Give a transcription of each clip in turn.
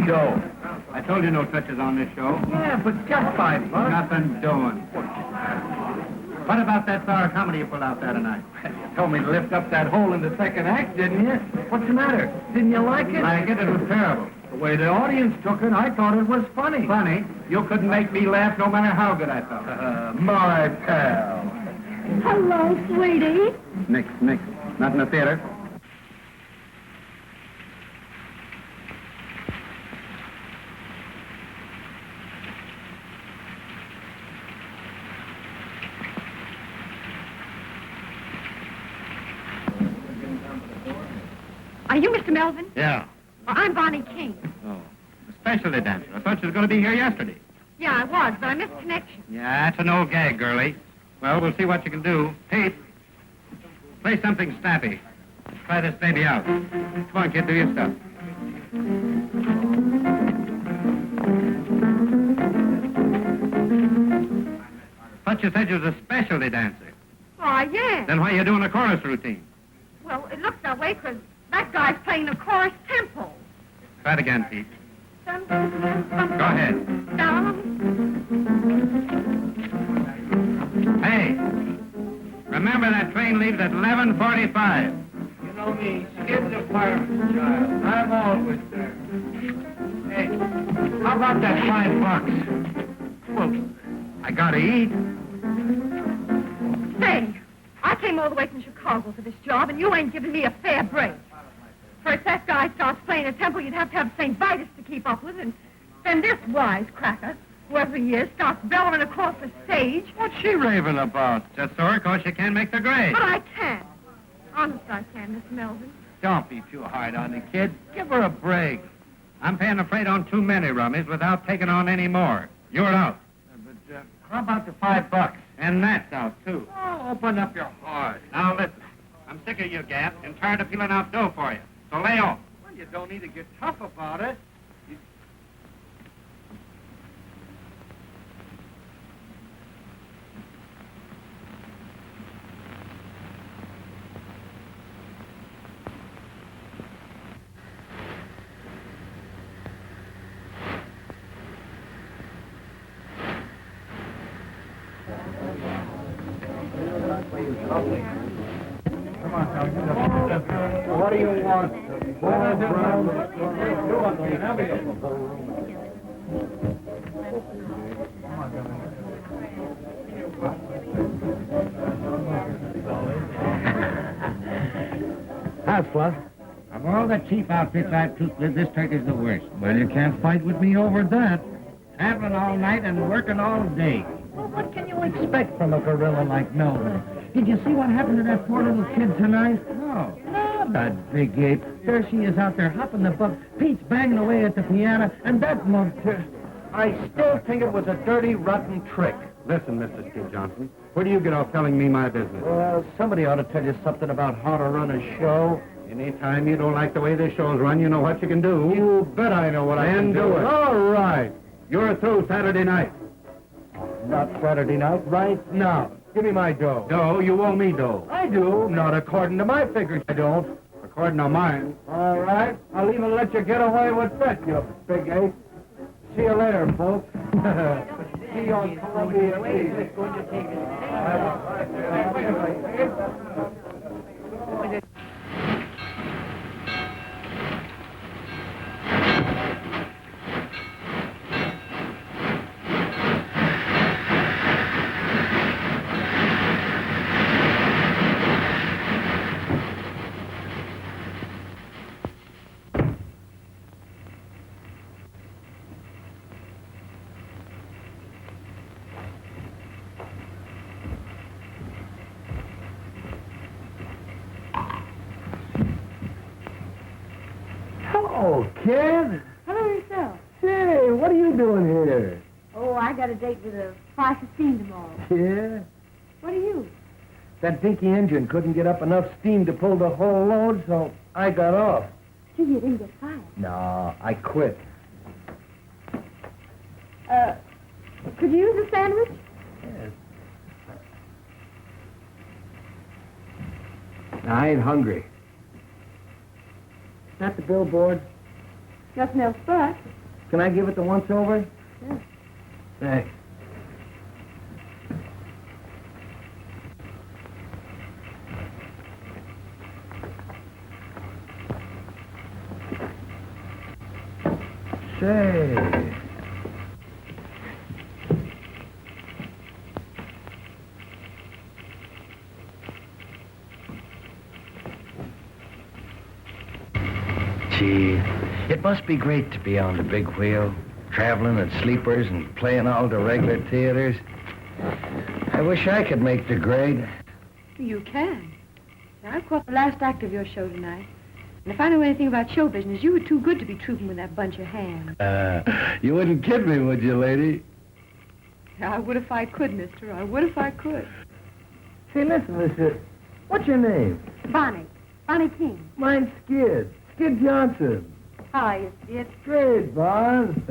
show. I told you no touches on this show. Yeah, but just $5. Nothing doing. What about that sour comedy you pulled out there tonight? You told me to lift up that hole in the second act, didn't you? What's the matter? Didn't you like it? Like it? It was terrible. The way the audience took it, I thought it was funny. Funny? You couldn't make me laugh no matter how good I felt. My pal. Hello, sweetie. Nix. Not in the theater. Are you Mr. Melvin? Yeah. Well, I'm Bonny King. Oh, a specialty dancer. I thought you were going to be here yesterday. Yeah, I was, but I missed connection. Yeah, that's an old gag, girlie. Well, we'll see what you can do. Pete, play something snappy. Try this baby out. Come on, kid, do your stuff. Thought you said you was a specialty dancer. Oh, yeah. Then why are you doing a chorus routine? Well, it looks that way because that guy's playing the chorus tempo. Try it again, Pete. Go Go ahead. Hey, remember that train leaves at 11:45. You know me, skid's a fireman's child. I'm always there. Hey, how about that $5? Well, I gotta eat. Say, I came all the way from Chicago for this job, and you ain't giving me a fair break. First, that guy starts playing a tempo you'd have to have St. Vitus to keep up with, and then this wisecracker, whoever he is, starts bellowing across the stage. What's she raving about? Just sore because she can't make the grade. But I can't. Honest, I can, Mr. Melvin. Don't be too hard on the kid. Give her a break. I'm paying the freight on too many rummies without taking on any more. You're out. But how about the $5? And that's out, too. Oh, open up your heart. Now, listen. I'm sick of you, Gap, and tired of peeling out dough for you. So lay off. Well, you don't need to get tough about it. What do you want? How's Fluff? Of all the cheap outfits I've took with, this turkey's the worst. Well, you can't fight with me over that. Traveling all night and working all day. Well, what can you expect from a gorilla like Melvin? Did you see what happened to that poor little kid tonight? No. Oh, that big ape. There she is out there hopping the buck. Pete's banging away at the piano, and that monster. I still think it was a dirty, rotten trick. Listen, Mr. Steve Johnson, where do you get off telling me my business? Well, somebody ought to tell you something about how to run a show. Anytime you don't like the way this show's run, you know what you can do. You bet I know what I can do it. All right. You're through Saturday night. Not Saturday night, right now. Give me my dough. Dough? You owe me dough. I do. Not according to my figures, I don't. According to mine. All right. I'll even let you get away with that, you big ape. See you later, folks. See you on Columbia Eve. Hello, kid. Hello yourself. Say, what are you doing here? Oh, I got a date with a 5:15 tomorrow. Yeah? What are you? That dinky engine couldn't get up enough steam to pull the whole load, so I got off. Gee, you didn't get fired. No, I quit. Could you use a sandwich? Yes. I ain't hungry. Is that the billboard? Nothing else but. Can I give it the once-over? Yeah. Thanks. Say. Gee, it must be great to be on the big wheel, traveling at sleepers and playing all the regular theaters. I wish I could make the grade. You can. Now, I've caught the last act of your show tonight. And if I know anything about show business, you were too good to be trooping with that bunch of hands. You wouldn't kid me, would you, lady? I would if I could, mister. I would if I could. Say, listen, mister. What's your name? Bonny. Bonny King. Mine's Skid. Skid Johnson. Hi, you see it. Great, Bon.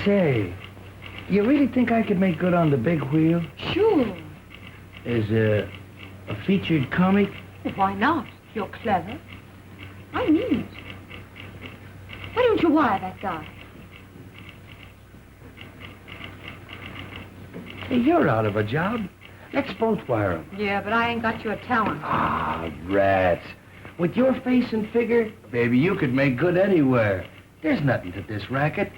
Say, you really think I could make good on the big wheel? Sure. As a featured comic? Well, why not? You're clever. I mean it. Why don't you wire that guy? Hey, you're out of a job. Let's both wire him. Yeah, but I ain't got your talent. Ah, rats. With your face and figure, baby, you could make good anywhere. There's nothing to this racket.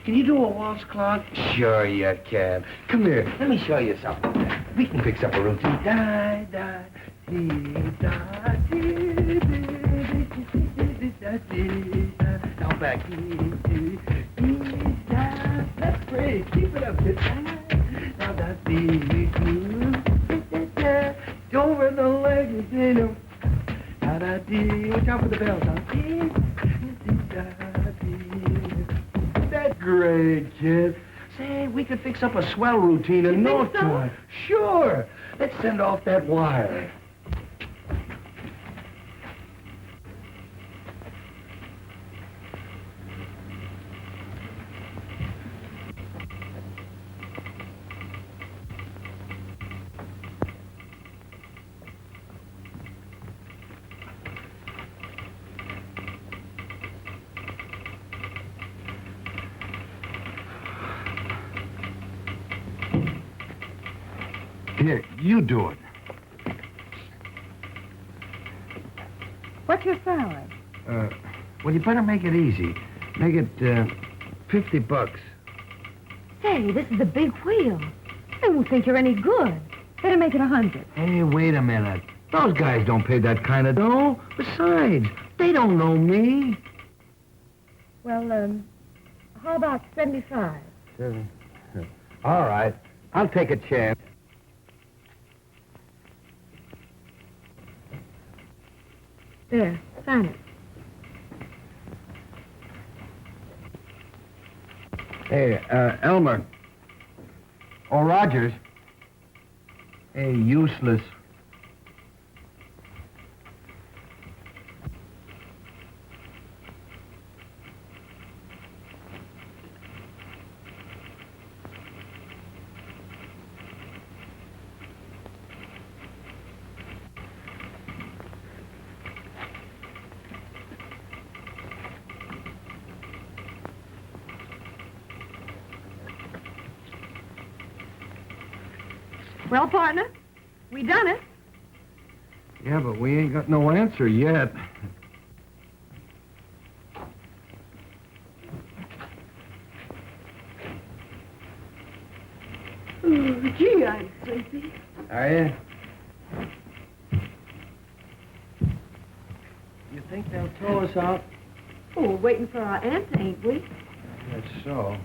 Can you do a waltz clock? Sure you can. Come here, let me show you something. We can fix up a routine. Da, da, dee, da, dee, dee, da, dee, da. Now back. Dee, dee, dee, da. That's great. Keep it up, kid. Now that's dee, dee, dee, da. Over the legs, you know. Da, da, dee. Watch out for the bells. Dee, dee, da, dee. That's great, kid. Say, we could fix up a swell routine in no time. Sure. Let's send off that wire. Here, you do it. What's your salary? Well, you better make it easy. Make it, $50. Say, this is a big wheel. They won't think you're any good. Better make it 100. Hey, wait a minute. Those guys don't pay that kind of dough. Besides, they don't know me. Well, how about 75? All right. I'll take a chance. There, sign it. Hey, Elmer. Or Rogers. Hey, useless. Well, partner, we done it. Yeah, but we ain't got no answer yet. Oh, gee, I'm sleepy. Are you? You think they'll throw us out? Oh, we're waiting for our answer, ain't we? That's so.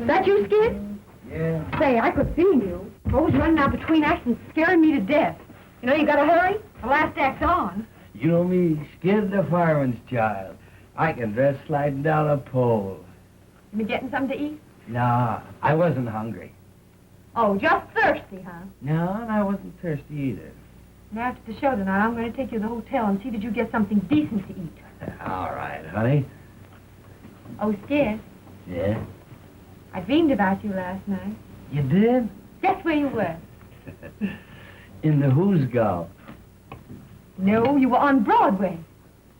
That you, Skid? Yeah. Say, I could see you. Always running out between acts and scaring me to death. You know, you gotta hurry. The last act's on. You know me, Skid the fireman's child. I can dress sliding down a pole. You been getting something to eat? Nah, I wasn't hungry. Oh, just thirsty, huh? No, and I wasn't thirsty either. And after the show tonight, I'm going to take you to the hotel and see that you get something decent to eat. All right, honey. Oh, Skid, Yeah? I dreamed about you last night. You did? Guess where you were? In the Who's Golf. No, you were on Broadway.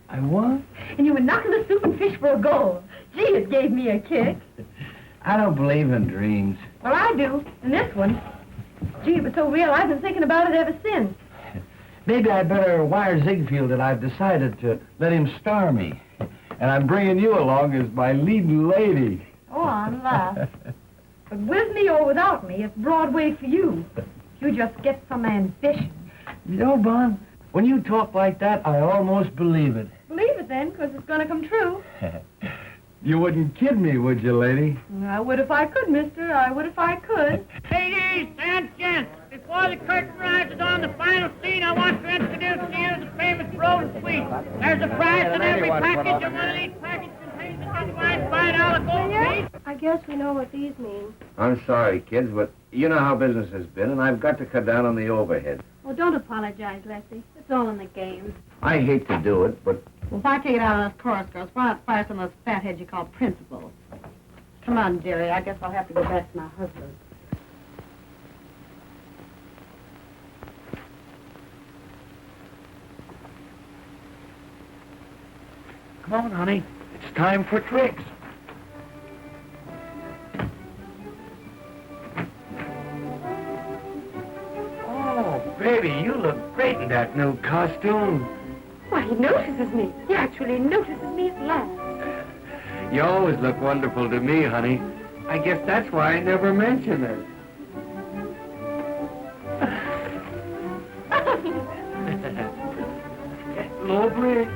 I what? And you were knocking the soup and fish for a goal. Gee, it gave me a kick. I don't believe in dreams. Well, I do. And this one. Gee, it was so real, I've been thinking about it ever since. Maybe I'd better wire Ziegfeld that I've decided to let him star me. And I'm bringing you along as my leading lady. Oh, I'm laugh. But with me or without me, it's Broadway for you. You just get some ambition. You know, Bon, when you talk like that, I almost believe it. Believe it then, because it's going to come true. You wouldn't kid me, would you, lady? I would if I could, mister. I would if I could. Ladies and gents, before the curtain rises on the final scene, I want to introduce to you the famous Road Suite. There's a prize in every package, and one of these packages contains a genuine $5 gold piece. I guess we know what these mean. I'm sorry, kids, but you know how business has been, and I've got to cut down on the overhead. Well, don't apologize, Lefty. It's all in the game. I hate to do it, but Well, if I take it out of those chorus girls, why not fire some of those fatheads you call principals? Come on, Jerry. I guess I'll have to go back to my husband. Come on, honey. It's time for tricks. Oh, baby, you look great in that new costume. Why, he notices me. He actually notices me at last. You always look wonderful to me, honey. I guess that's why I never mention it. Low bridge.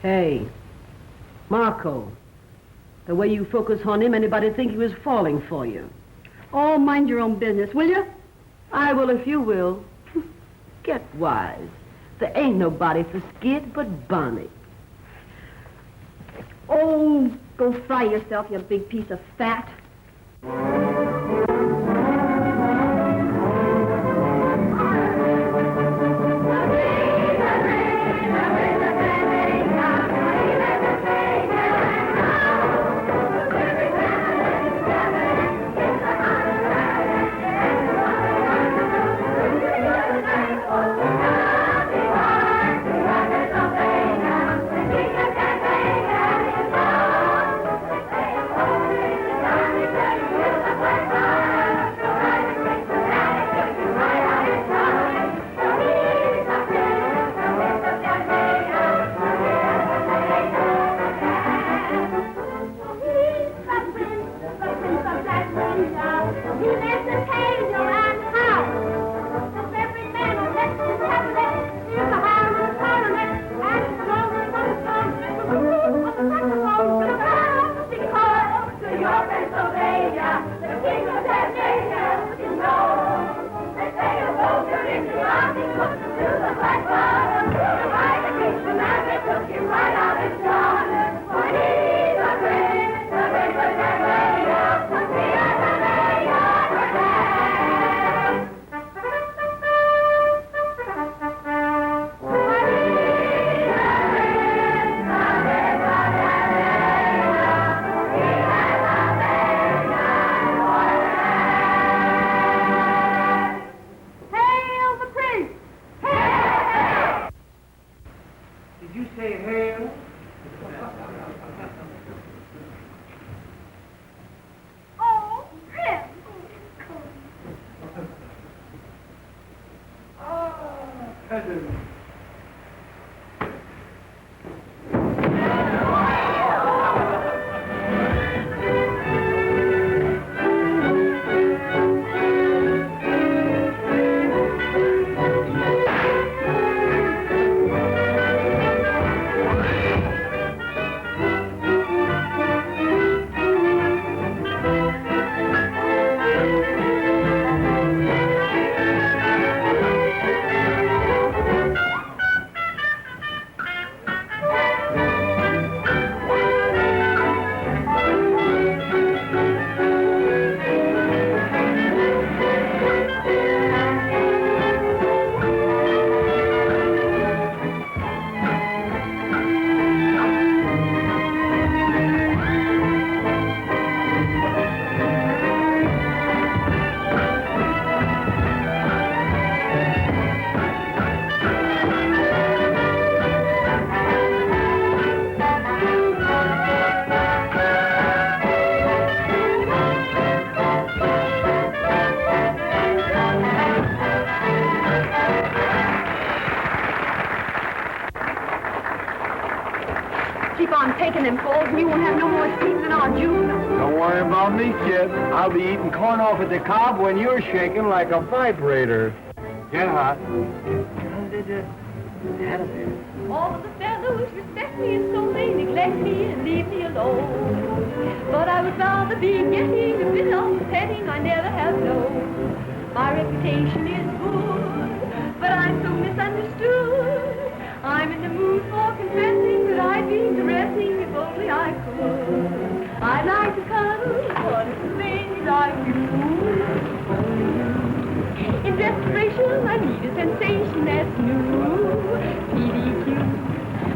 Hey, Marco, the way you focus on him, anybody think he was falling for you? Oh, mind your own business, will you? I will if you will. Get wise. There ain't nobody for Skid but Bonnie. Oh, go fry yourself, you big piece of fat. Keep on taking them calls, and you won't have no more sleep than our juveniles. Don't worry about me, kid. I'll be eating corn off at the cob when you're shaking like a vibrator. Get hot. All of the fellows respect me, and so they neglect me and leave me alone. But I would rather be getting a bit of petting I never have known. My reputation is good, but I'm so misunderstood. I'm in the mood for confessing that I'd be dressing if only I could. I'd like to cuddle, but it's the things I do. In desperation, I need a sensation that's new. PDQ.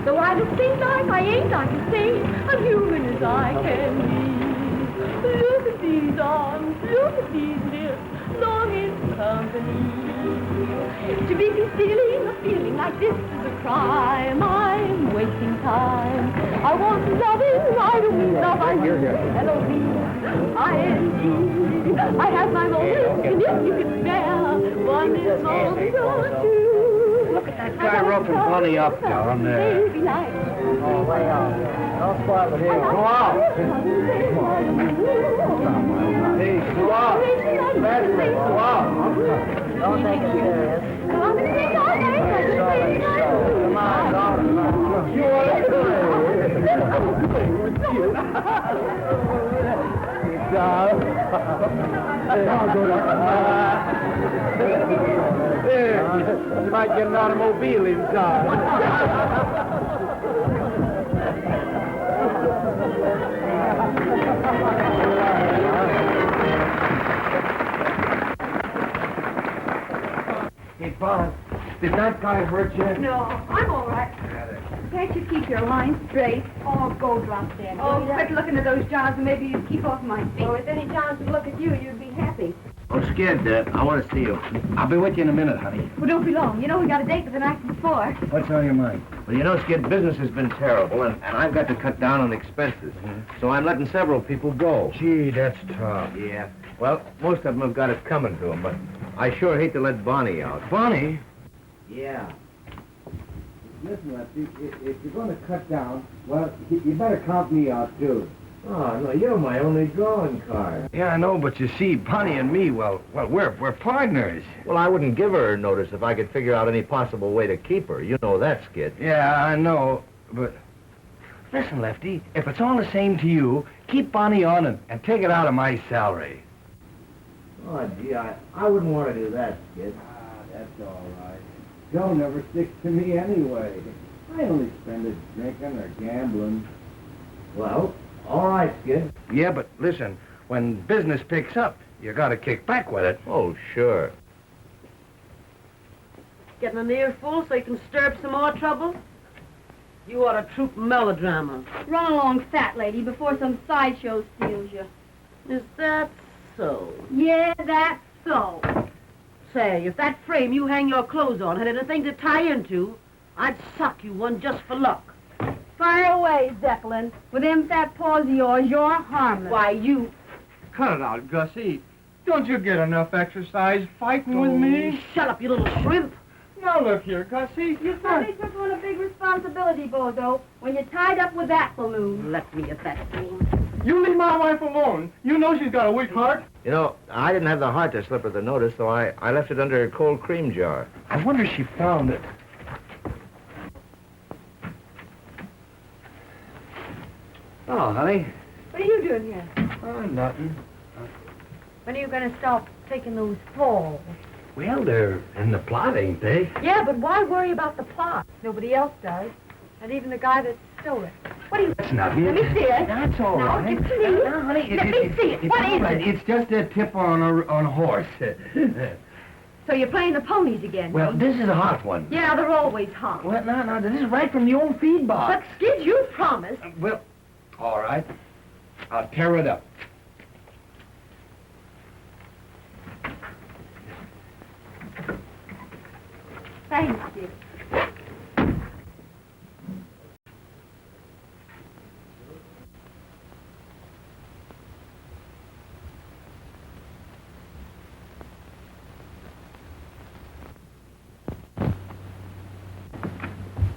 Though I look things like I ain't, I can say I'm human as I can be. Look at these arms, look at these lips, longing for company. To be concealing a feeling like this is a crime. I'm wasting time. I want loving, I don't mean love, I mean L-O-V-I-N-G. I have my moments, and if you can spare one is moment or two. Look at that guy roughing Bonnie up down there. Oh, way out. Don't spoil it here. Go out. Hey, go out. Patrick, go out. Don't take it serious. Come on, You want you might get an automobile inside. Hey, Bob, did that guy hurt you? No, I'm all right. Can't you keep your line straight? Oh, go drop dead. Oh, quit looking at those jobs and maybe you'd keep off my feet. Oh, if any chance to look at you, you'd be happy. I'm scared, Dad. I want to see you. I'll be with you in a minute, honey. Well, don't be long. You know we got a date with the night before. What's on your mind? Well, you know, Skid, business has been terrible, and I've got to cut down on expenses. So I'm letting several people go. Gee, that's tough. Yeah. Well, most of them have got it coming to them, but I sure hate to let Bonnie out. Bonnie? Yeah. Listen, Lefty, if you're going to cut down, well, you better count me out, too. Oh, no, you're my only drawing card. Yeah, I know, but you see, Bonnie and me, well, we're partners. Well, I wouldn't give her notice if I could figure out any possible way to keep her. You know that, Skid. Yeah, I know, but... Listen, Lefty, if it's all the same to you, keep Bonnie on and take it out of my salary. Oh, gee, I wouldn't want to do that, Skid. That's all right. Joe never sticks to me anyway. I only spend it drinking or gambling. Well, all right, Skid. Yeah, but listen, when business picks up, you gotta kick back with it. Oh, sure. Getting an earful so you can stir up some more trouble? You ought to troupe melodrama. Run along, fat lady, before some sideshow steals you. Is that so? Yeah, that's so. Say, if that frame you hang your clothes on had anything to tie into, I'd sock you one just for luck. Fire away, Zeppelin. With them fat paws of yours, you're harmless. Why, you... Cut it out, Gussie. Don't you get enough exercise fighting with me? Shut up, you little shrimp. Now look here, Gussie. You certainly took on a big responsibility, Bozo, when you tied up with that balloon. Let me at that fool. You leave my wife alone. You know she's got a weak heart. You know, I didn't have the heart to slip her the notice, so I left it under a cold cream jar. I wonder if she found it. Oh, honey. What are you doing here? Oh, nothing. When are you going to stop taking those falls? Well, they're in the plot, ain't they? Yeah, but why worry about the plot? Nobody else does. Not even the guy that stole it. What do you... That's nothing. Let me see it. That's all No, right. give it to me. No, honey. Let me see it. It's What all is right. it? It's just a tip on a horse. So you're playing the ponies again? Well, huh? this is a hot one. Yeah, they're always hot. Well, no, this is right from the old feed box. But, Skid, you promised. Well, all right. I'll tear it up. Thanks, Skid.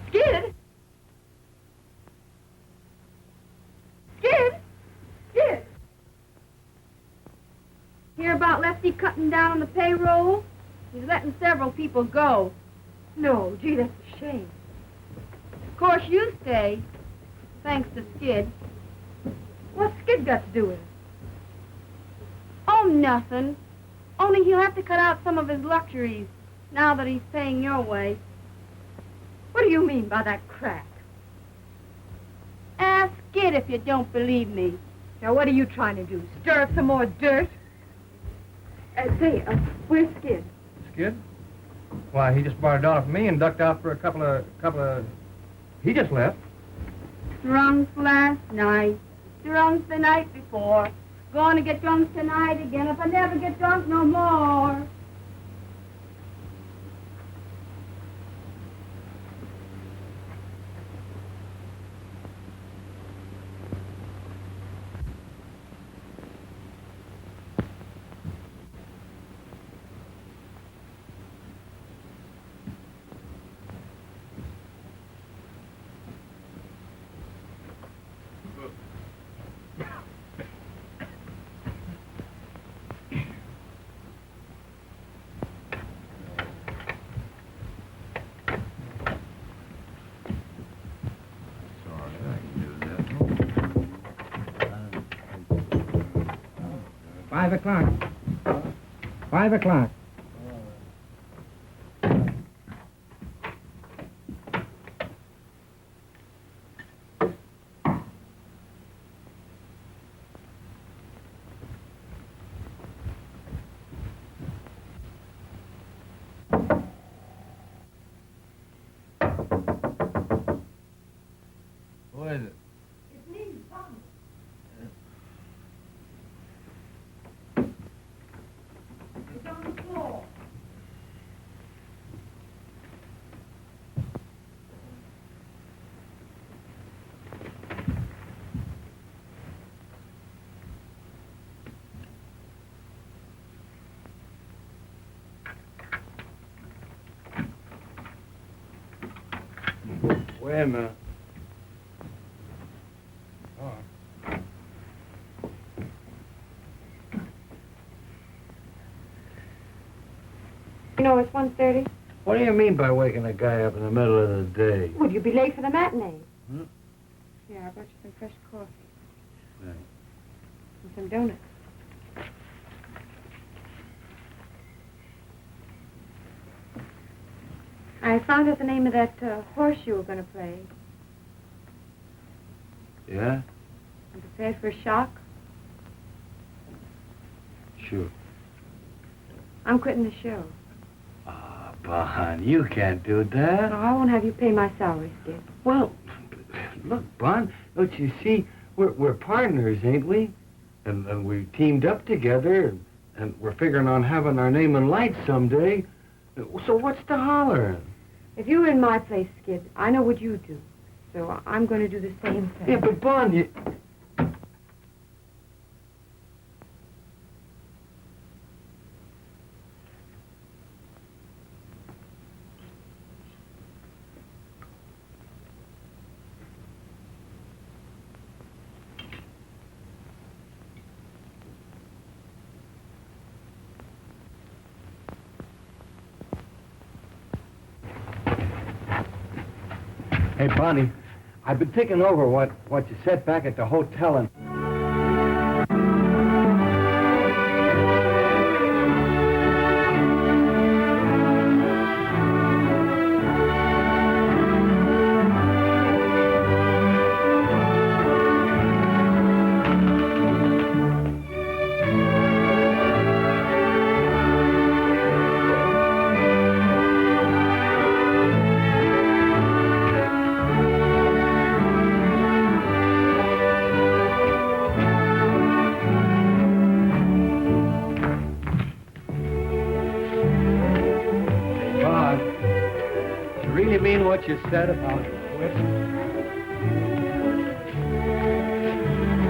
Skid? Skid? Skid? Hear about Lefty cutting down on the payroll? He's letting several people go. No, gee, that's a shame. Of course, you stay, thanks to Skid. What's Skid got to do with it? Oh, nothing. Only he'll have to cut out some of his luxuries now that he's paying your way. What do you mean by that crack? Ask Skid if you don't believe me. Now, what are you trying to do? Stir up some more dirt? Where's Skid? Skid? Why, he just borrowed off me and ducked out for a couple of... He just left. Drunk last night, drunk the night before. Gonna get drunk tonight again if I never get drunk no more. $5. 5 o'clock. What is it? It's me, Bonnie. It's on the floor. Wait a minute. You know, it's 1:30. What do you mean by waking a guy up in the middle of the day? Would you be late for the matinee? Hmm? Yeah, I brought you some fresh coffee. Right. And some donuts. I found out the name of that horse you were going to play. Yeah? I'm prepared for a shock. Sure. I'm quitting the show. Ah, Bon, you can't do that. No, I won't have you pay my salary, Skid. Well, look, Bon, don't you see, we're partners, ain't we? And we teamed up together, and we're figuring on having our name in lights someday. So what's the holler? If you were in my place, Skid, I know what you'd do. So I'm going to do the same thing. Yeah, but Bon, you... Hey, Bonnie, I've been thinking over what you said back at the hotel, and... What you said about quitting.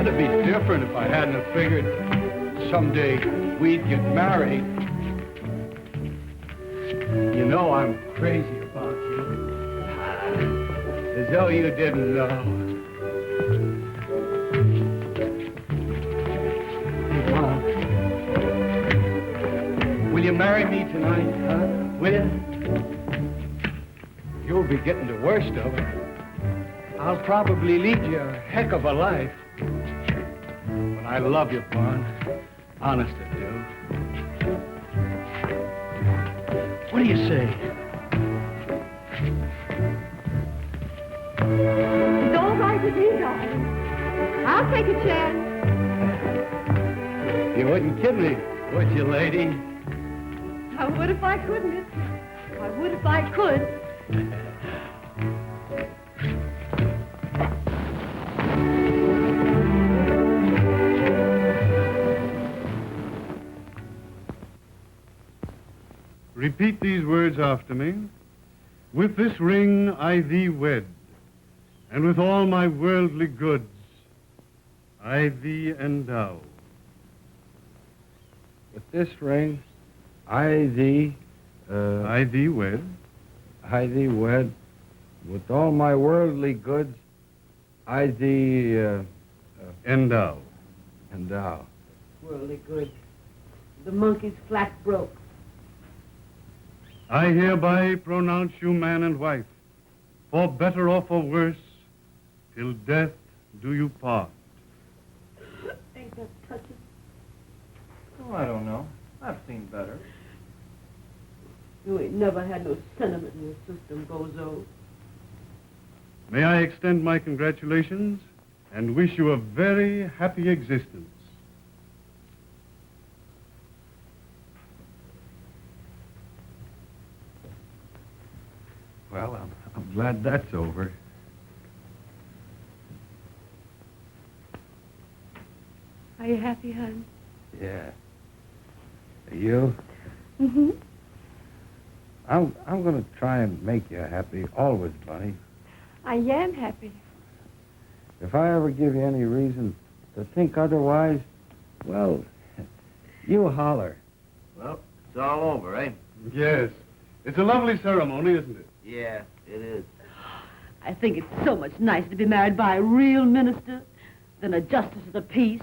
It'd be different if I hadn't have figured someday we'd get married. You know I'm crazy about you. As though you didn't know. Hey, Mom. Will you marry me tonight, huh? Will you? You'll be getting the worst of it. I'll probably lead you a heck of a life. But I love you, Vaughn. Honest I do. What do you say? It's all right with me, darling. I'll take a chance. You wouldn't kid me, would you, lady? I would if I could, miss. I would if I could. Repeat these words after me. With this ring I thee wed, and with all my worldly goods I thee endow. With this ring, I thee wed. I thee wed. With all my worldly goods, I thee Endow. endow. Worldly good. The monkey's flat broke. I hereby pronounce you man and wife, for better or for worse, till death do you part. Ain't that touching? Oh, I don't know. I've seen better. You ain't never had no sentiment in your system, Bozo. May I extend my congratulations and wish you a very happy existence. Well, I'm glad that's over. Are you happy, hon? Yeah. You? Mm-hmm. I'm going to try and make you happy always, Bonnie. I am happy. If I ever give you any reason to think otherwise, well, you holler. Well, it's all over, eh? Yes. It's a lovely ceremony, isn't it? Yeah, it is. I think it's so much nicer to be married by a real minister than a justice of the peace.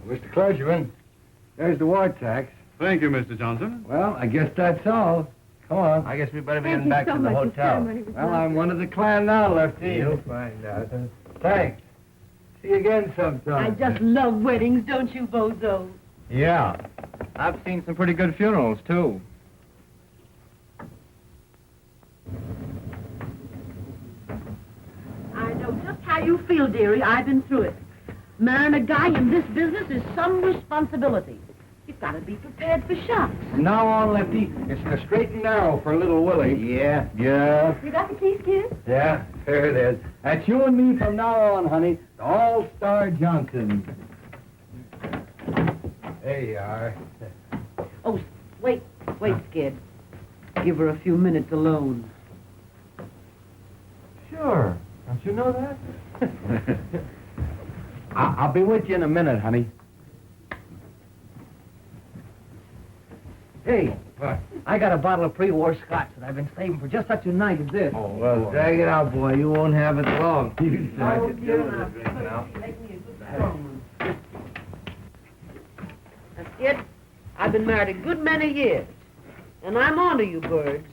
Mr. Clergyman, there's the war tax. Thank you, Mr. Johnson. Well, I guess that's all. Come on. I guess we better be Thank getting you back so to the much. hotel. Well, I'm one of the clan now, Lefty. You'll find out. Thanks. See you again sometime. I just love weddings, don't you, Bozo? Yeah. I've seen some pretty good funerals, too. I know just how you feel, dearie. I've been through it. Marrying a guy in this business is some responsibility. You've got to be prepared for shocks. From now on, Lefty, it's the straight and narrow for little Willie. Yeah. Yeah. You got the keys, kid? Yeah, there it is. That's you and me from now on, honey. The All-Star Johnson. There you are. Oh, wait, Skid. Give her a few minutes alone. Sure. Don't you know that? I'll be with you in a minute, honey. Hey, I got a bottle of pre-war scotch that I've been saving for just such a night as this. Oh, well, drag it out, boy. You won't have it long. kid. I've been married a good many years. And I'm on to you birds.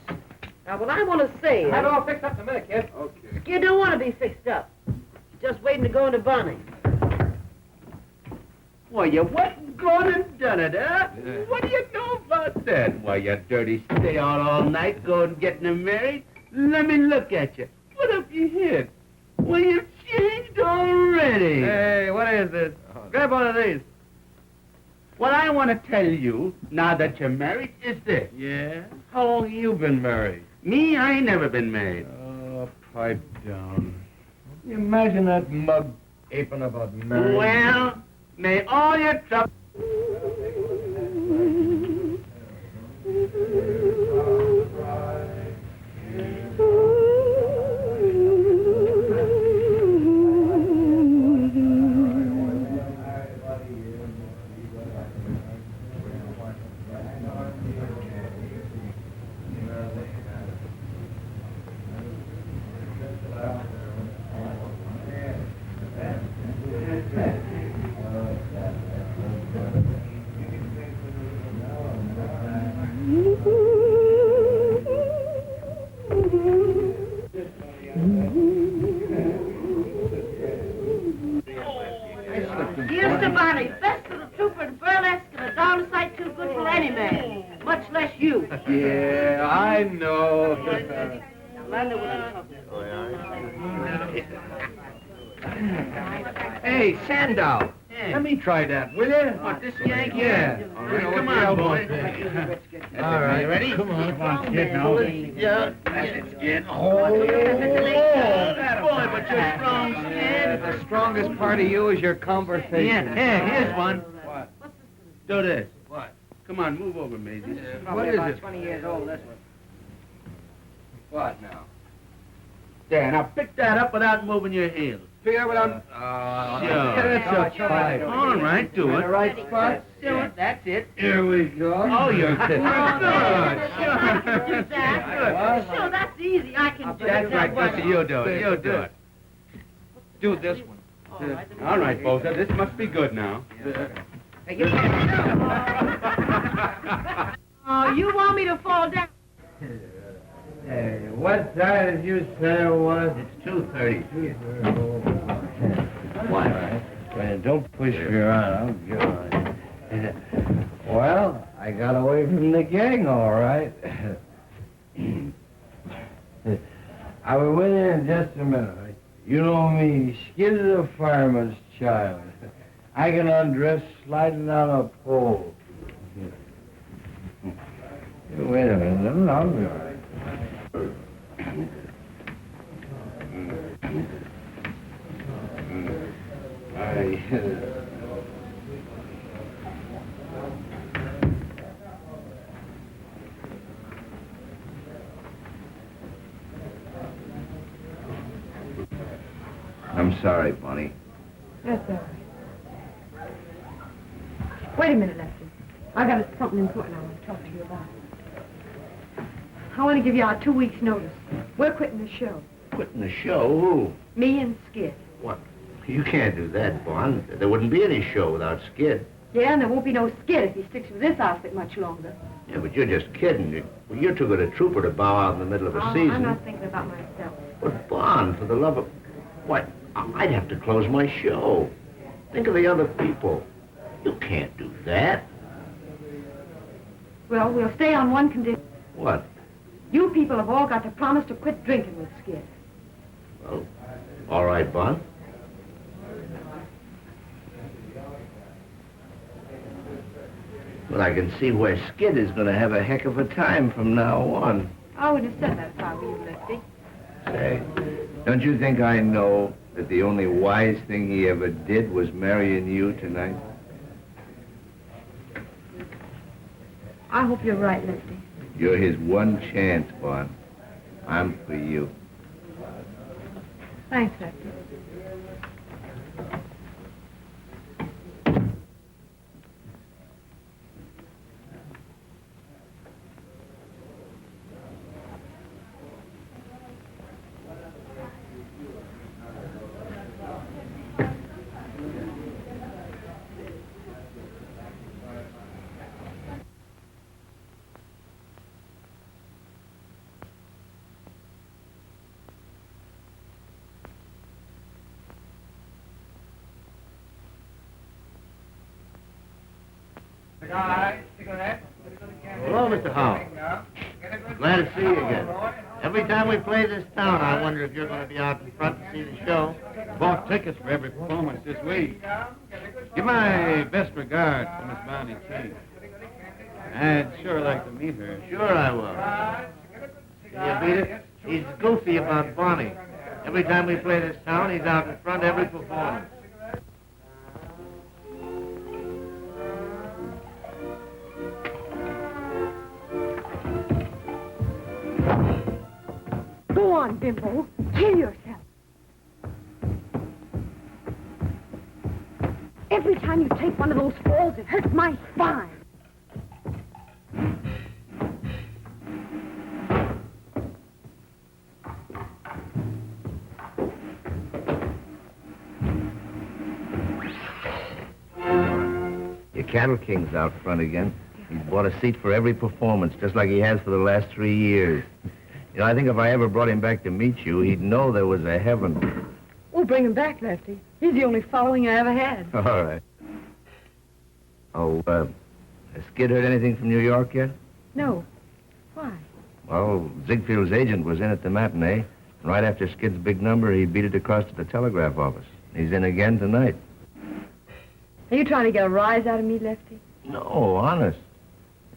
Now, what I want to say is... Have it all fixed up in a minute, kid. Okay. Skid don't want to be fixed up. He's just waiting to go into Bonny. Why, you went and gone and done it, huh? What do you know about that? Why, you dirty stay out all night going and getting him married? Let me look at you. What have you hit? Well, you've changed already. Hey, what is this? Grab one of these. What I want to tell you, now that you're married, is this. Yeah? How long have you been married? Me, I ain't never been married. Oh, pipe down. You imagine that mug aping about marriage. Well, may all your trouble... Here's to Bonny, best of the trooper and burlesque and a darn sight too good for any man, much less you. Yeah, I know. Landa what I'm talking Hey, Sandow, let me try that, will you? What, this yank? Yeah. All right, come on, boy. All right. You ready? Come on, kid, now. Yeah. That's it. Oh, boy, but you're strong, Stan. The strongest part of you is your conversation. Yeah, here's one. What? Do this. What? Come on, move over, Maisie. What is it? 20 years old, this one. What now? There, now pick that up without moving your heels. Figure without... Sure. That's a pipe. All right, do it. In the right spot? Do it. That's it. Here we go. Oh, you're good. Sure, I can do that. Sure, that's easy. I can do That's that. right, Gussie, you do it. You do it. Do this one. All right, Bosa, this must be good now. Oh, you want me to fall down? Hey, what time did you say it was? It's 2:30. What? Man, don't push me around. I'm good. Well, I got away from the gang, all right. I'll be with you in just a minute. You know me, Skid is a fireman's child. I can undress sliding on a pole. Wait a minute, I'll be all right. I'm sorry, Bonnie. That's all right. Wait a minute, Lefty. I got something important I want to talk to you about. I want to give you our 2 weeks' notice. We're quitting the show. Quitting the show? Who? Me and Skid. What? You can't do that, Bon. There wouldn't be any show without Skid. Yeah, and there won't be no Skid if he sticks with this outfit much longer. Yeah, but you're just kidding. You're too good a trooper to bow out in the middle of a season. I'm not thinking about myself. But, Bon, for the love of... What? I'd have to close my show. Think of the other people. You can't do that. Well, we'll stay on one condition. What? You people have all got to promise to quit drinking with Skid. Well, all right, Bon. Well, I can see where Skid is going to have a heck of a time from now on. I would have said that if I were you, Lefty. Say, don't you think I know that the only wise thing he ever did was marrying you tonight? I hope you're right, Lefty. You're his one chance, Bon. I'm for you. Thanks, Lefty. Hello, Mr. Howell. Glad to see you again. Every time we play this town, I wonder if you're going to be out in front to see the show. Bought tickets for every performance this week. Give my best regards to Miss Bonny King. I'd sure like to meet her. Sure I will. Can you beat it? He's goofy about Bonnie. Every time we play this town, he's out in front every performance. Go on, Bimbo. Kill yourself. Every time you take one of those falls, it hurts my spine. Your cattle king's out front again. He's bought a seat for every performance, just like he has for the last 3 years. You know, I think if I ever brought him back to meet you, he'd know there was a heaven. We'll bring him back, Lefty. He's the only following I ever had. All right. Oh, has Skid heard anything from New York yet? No. Why? Well, Ziegfield's agent was in at the matinee. And right after Skid's big number, he beat it across to the telegraph office. He's in again tonight. Are you trying to get a rise out of me, Lefty? No, honest.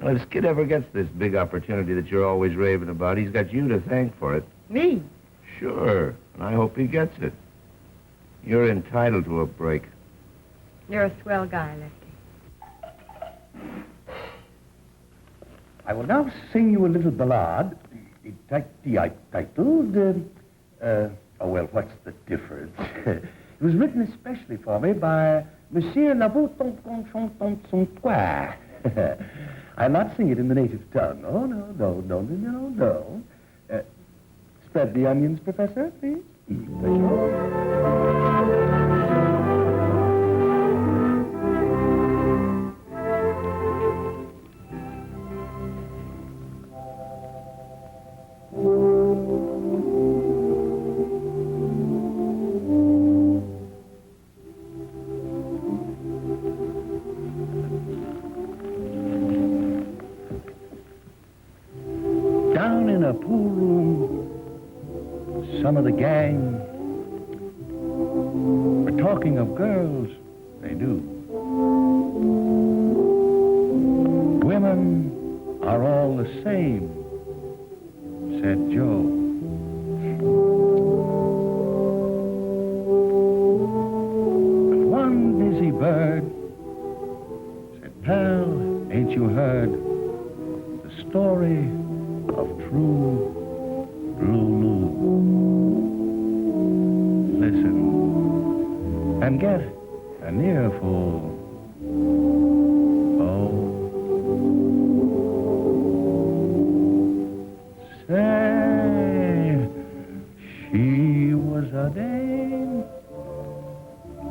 You know, if Skid ever gets this big opportunity that you're always raving about, he's got you to thank for it. Me? Sure, and I hope he gets it. You're entitled to a break. You're a swell guy, Lefty. I will now sing you a little ballad, titled, oh, well, what's the difference? It was written especially for me by Monsieur Lavaux-Tonton-Chanton-Son-Toi. I'll not sing it in the native tongue. Oh, no. Spread the onions, Professor, please. Down in a pool room, some of the gang were talking of girls they knew. Women are all the same, said Joe. But one busy bird said, pal, ain't you heard the story of true Lulu? Listen and get an earful. Oh, say, she was a dame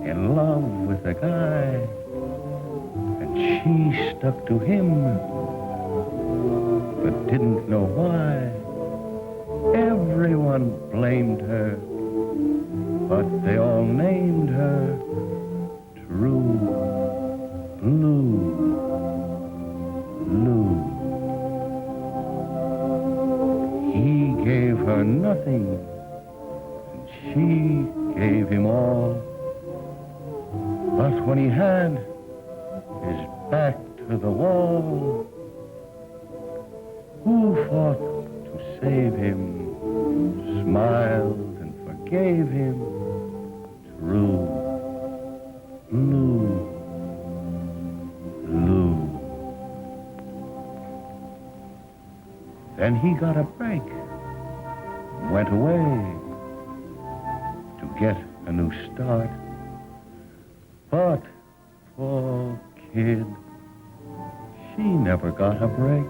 in love with a guy, and she stuck to him, but didn't know why. Everyone blamed her, but they all named her True Blue Lou. He gave her nothing, and she gave him all. But when he had his back to the wall, who fought to save him, smiled and forgave him? True Blue Lou. Then he got a break, went away to get a new start. But poor kid, she never got a break,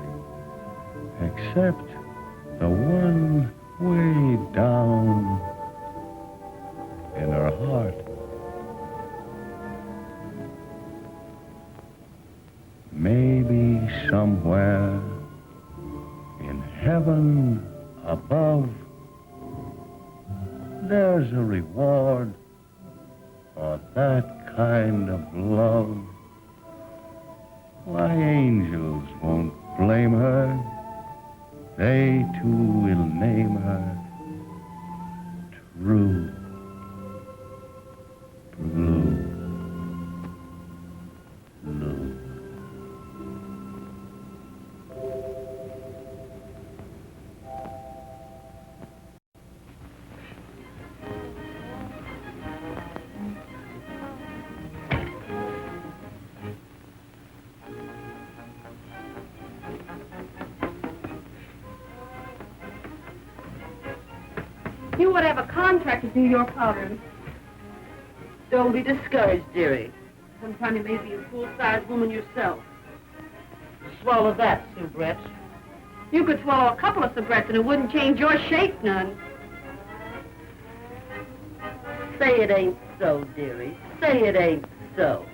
except the one way down in her heart. Maybe somewhere in heaven above, there's a reward for that kind of love. Why, angels won't blame her. They too will name her True Blue. You would have a contract to do your powders. Don't be discouraged, dearie. Sometime you may be a full-sized woman yourself. Swallow that, soubrette. You could swallow a couple of soubrettes and it wouldn't change your shape none. Say it ain't so, dearie. Say it ain't so.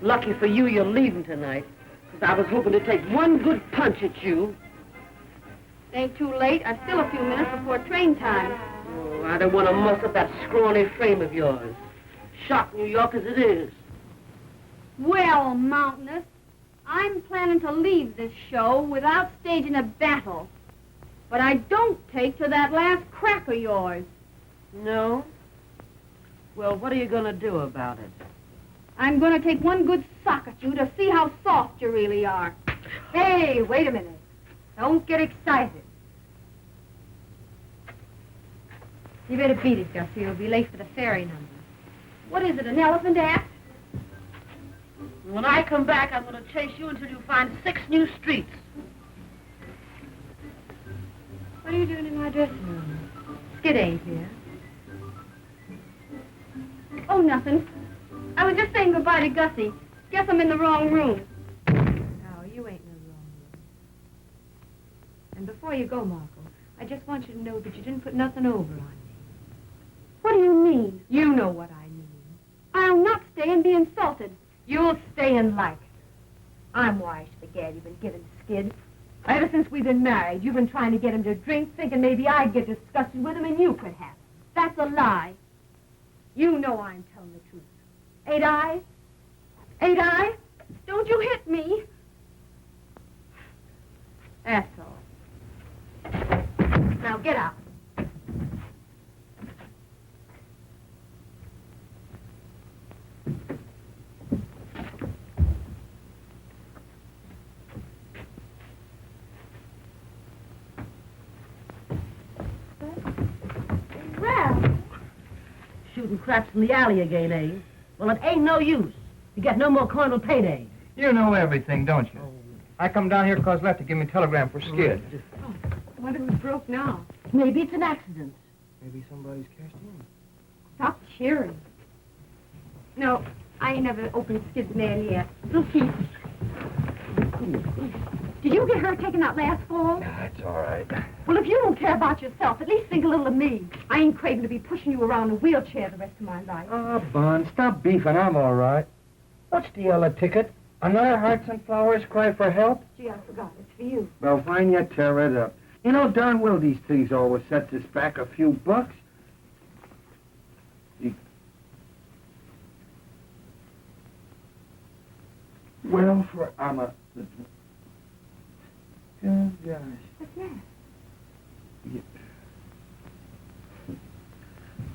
Lucky for you, you're leaving tonight. Because I was hoping to take one good punch at you. Ain't too late. I've still a few minutes before train time. Oh, I don't want to muss up that scrawny frame of yours. Shot New York as it is. Well, Mountainous, I'm planning to leave this show without staging a battle. But I don't take to that last crack of yours. No? Well, what are you going to do about it? I'm going to take one good sock at you to see how soft you really are. Hey, wait a minute. Don't get excited. You better beat it, Gussie. You'll be late for the ferry number. What is it, an elephant act? When I come back, I'm going to chase you until you find 6 new streets. What are you doing in my dressing room? Skid ain't here. Oh, nothing. I was just saying goodbye to Gussie. Guess I'm in the wrong room. No, you ain't in the wrong room. And before you go, Marco, I just want you to know that you didn't put nothing over on me. What do you mean? You know what I mean. I'll not stay and be insulted. You'll stay and like it. I'm wise to the gad you've been giving Skid. Ever since we've been married, you've been trying to get him to drink, thinking maybe I'd get disgusted with him and you could have him. That's a lie. You know I'm telling the truth. Ain't I? Ain't I? Don't you hit me. That's all. Now get out. Shooting craps in the alley again, eh? Well, it ain't no use. You get no more carnal payday. You know everything, don't you? I come down here because Lefty gave me a telegram for Skid. Oh, I wonder who's broke now. Maybe it's an accident. Maybe somebody's cashed in. Stop cheering. No, I ain't never opened Skid's mail yet. We'll see. Did you get her taking that last fall? That's all right. Well, if you don't care about yourself, at least think a little of me. I ain't craving to be pushing you around in a wheelchair the rest of my life. Oh, Bon, stop beefing. I'm all right. What's the yellow ticket? Another Hearts and Flowers cry for help? Gee, I forgot. It's for you. Well, fine, you tear it up. You know darn well these things always sets us back a few bucks. Well, for I'm a... Good gosh. What's that?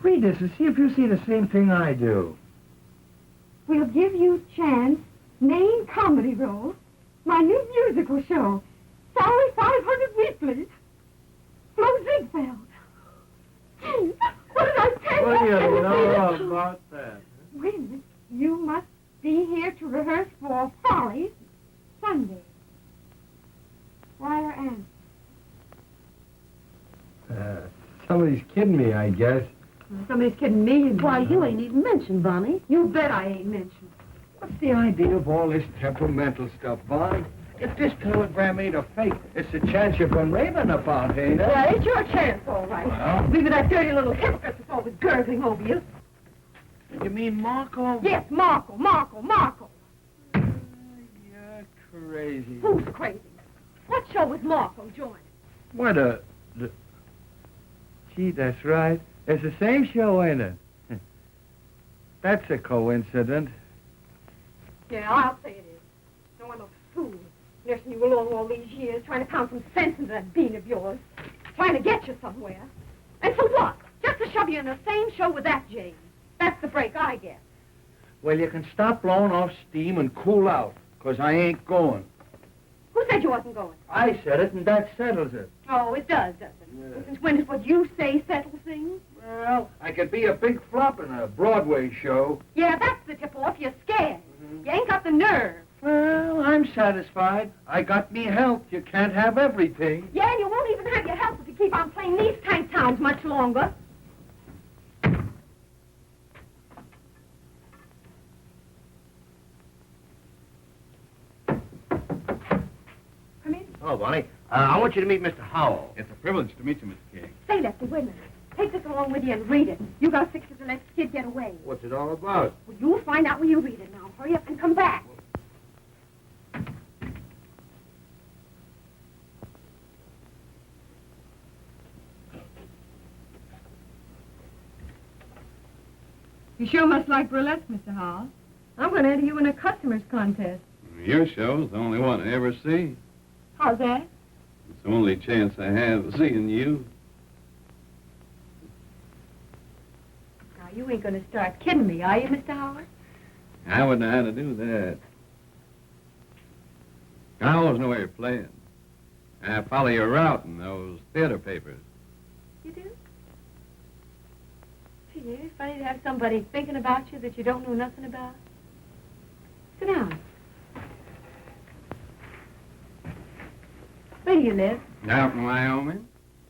Read this and see if you see the same thing I do. We'll give you chance, main comedy role, my new musical show, salary 500 weekly, Flo Ziegfeld. Gee, what did I tell you? What do you know about that? Wait a minute. You must be here to rehearse for Follies Sunday. Wire Ann. Somebody's kidding me, I guess. Somebody's kidding me. Why, you ain't even mentioned, Bonnie. You bet I ain't mentioned. What's the idea of all this temperamental stuff, Bonnie? If this telegram ain't a fake, it's a chance you've been raving about, ain't it? Well, it's your chance, all right. Well? Leave it that dirty little hypocrite that's always gurgling over you. You mean Marco? Yes, Marco. You're crazy. Who's crazy? What show was Marco joining? What a... Gee, that's right. It's the same show, ain't it? That's a coincidence. Yeah, I'll say it is. Nursing you along all these years, trying to pound some sense into that bean of yours. Trying to get you somewhere. And for what? Just to shove you in the same show with that Jane. That's the break I get. Well, you can stop blowing off steam and cool out, 'cause I ain't going. Who said you wasn't going? I said it, and that settles it. Oh, it does, doesn't it? Yeah. Well, since when does what you say settle things? Well, I could be a big flop in a Broadway show. Yeah, that's the tip-off. You're scared. You ain't got the nerve. Well, I'm satisfied. I got me health. You can't have everything. Yeah, and you won't even have your health if you keep on playing these tank towns much longer. Come in. Oh, Bonnie, I want you to meet Mr. Howell. It's a privilege to meet you, Mr. King. Say, Lefty, wait a minute. Take this along with you and read it. You gotta fix it to let the kid get away. What's it all about? Well, you'll find out when you read it now. Hurry up and come back. You sure must like burlesque, Mr. Hall. I'm going to enter you in a customers contest. Your show's the only one I ever see. How's that? It's the only chance I have of seeing you. Now, you ain't going to start kidding me, are you, Mr. Howard? I wouldn't know how to do that. I always know where you're playing. I follow your route in those theater papers. You do? Gee, it's funny to have somebody thinking about you that you don't know nothing about. Sit down. Where do you live? Out in Wyoming?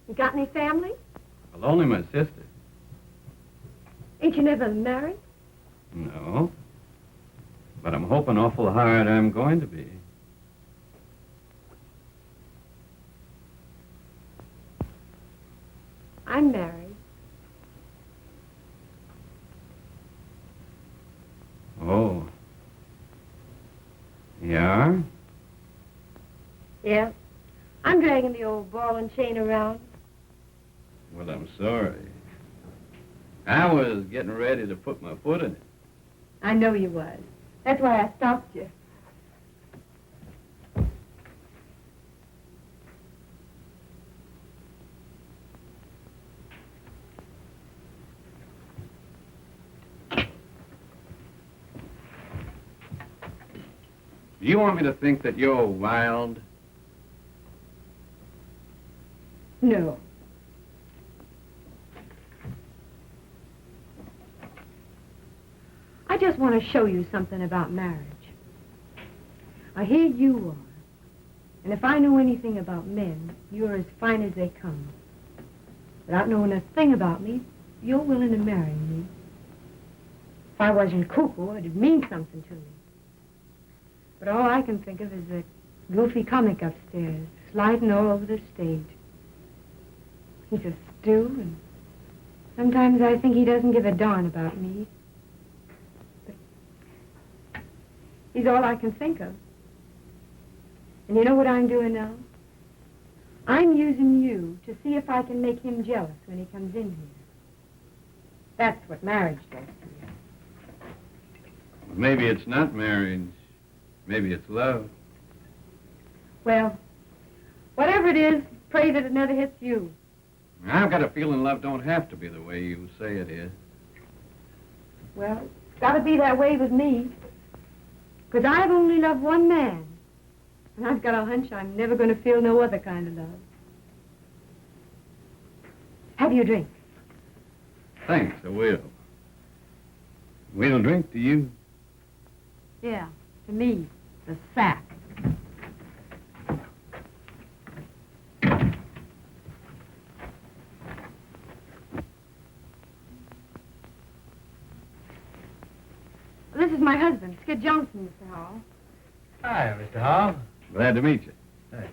You got any family? Well, only my sister. Ain't you never married? No. But I'm hoping awful hard I'm going to be. I'm married. Oh. You are? Yeah. I'm dragging the old ball and chain around. Well, I'm sorry. I was getting ready to put my foot in it. I know you was. That's why I stopped you. Do you want me to think that you're wild? No. I just want to show you something about marriage. I hear you are. And if I know anything about men, you're as fine as they come. Without knowing a thing about me, you're willing to marry me. If I wasn't cuckoo, it'd mean something to me. But all I can think of is that goofy comic upstairs, sliding all over the stage. He's a stew, and sometimes I think he doesn't give a darn about me. But he's all I can think of. And you know what I'm doing now? I'm using you to see if I can make him jealous when he comes in here. That's what marriage does to you. Maybe it's not marriage. Maybe it's love. Well, whatever it is, pray that it never hits you. I've got a feeling love don't have to be the way you say it is. Well, it's got to be that way with me. Because I've only loved one man. And I've got a hunch I'm never going to feel no other kind of love. Have you a drink? Thanks, I will. We'll drink to you. Yeah, to me, the sack. This is my husband, Skid Johnson, Mr. Howell. Hi, Mr. Howell. Glad to meet you. Thanks.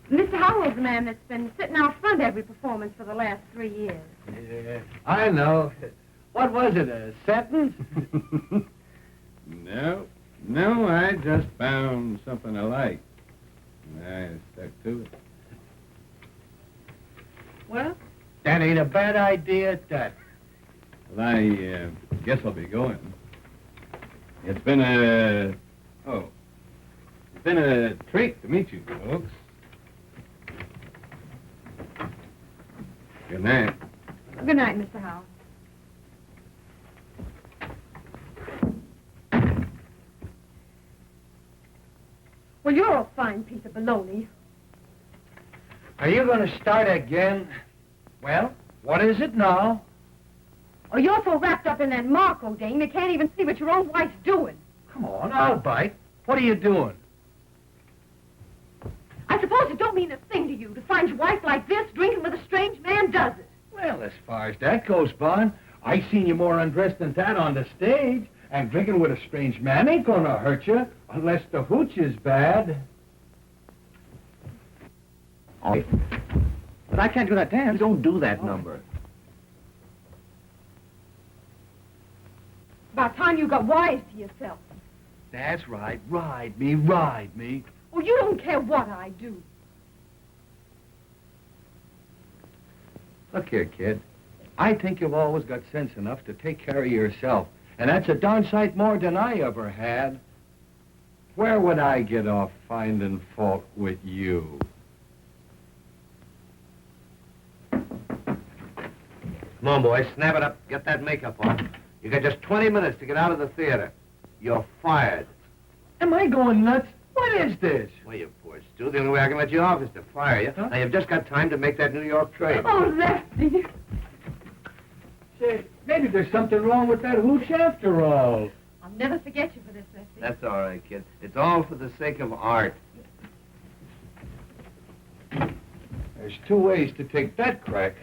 Mr. Howell's the man that's been sitting out front every performance for the last 3 years. Yeah, I know. What was it, a sentence? No, I just found something I liked. And I stuck to it. Well? That ain't a bad idea at that. Well, I guess I'll be going. It's been a... Oh. It's been a treat to meet you folks. Good night. Good night, Mr. Howard. Well, you're a fine piece of baloney. Are you going to start again? Well, what is it now? Oh, you're so wrapped up in that Marco dame, you can't even see what your own wife's doing. Come on, I'll bite. What are you doing? I suppose it don't mean a thing to you to find your wife like this, drinking with a strange man, does it? Well, as far as that goes, Bon, I seen you more undressed than that on the stage. And drinking with a strange man ain't gonna hurt you, unless the hooch is bad. Oh, but I can't do that dance. Don't do that number. About time you got wise to yourself. That's right. Ride me, ride me. Oh, you don't care what I do. Look here, kid. I think you've always got sense enough to take care of yourself. And that's a darn sight more than I ever had. Where would I get off finding fault with you? Come on, boys, snap it up. Get that makeup on. You got just 20 minutes to get out of the theater. You're fired. Am I going nuts? What is this? Well, you poor Stu. The only way I can let you off is to fire you. Huh? Now, you've just got time to make that New York train. Oh, Lefty. Say, maybe there's something wrong with that hooch after all. I'll never forget you for this, Lefty. That's all right, kid. It's all for the sake of art. There's two ways to take that crack.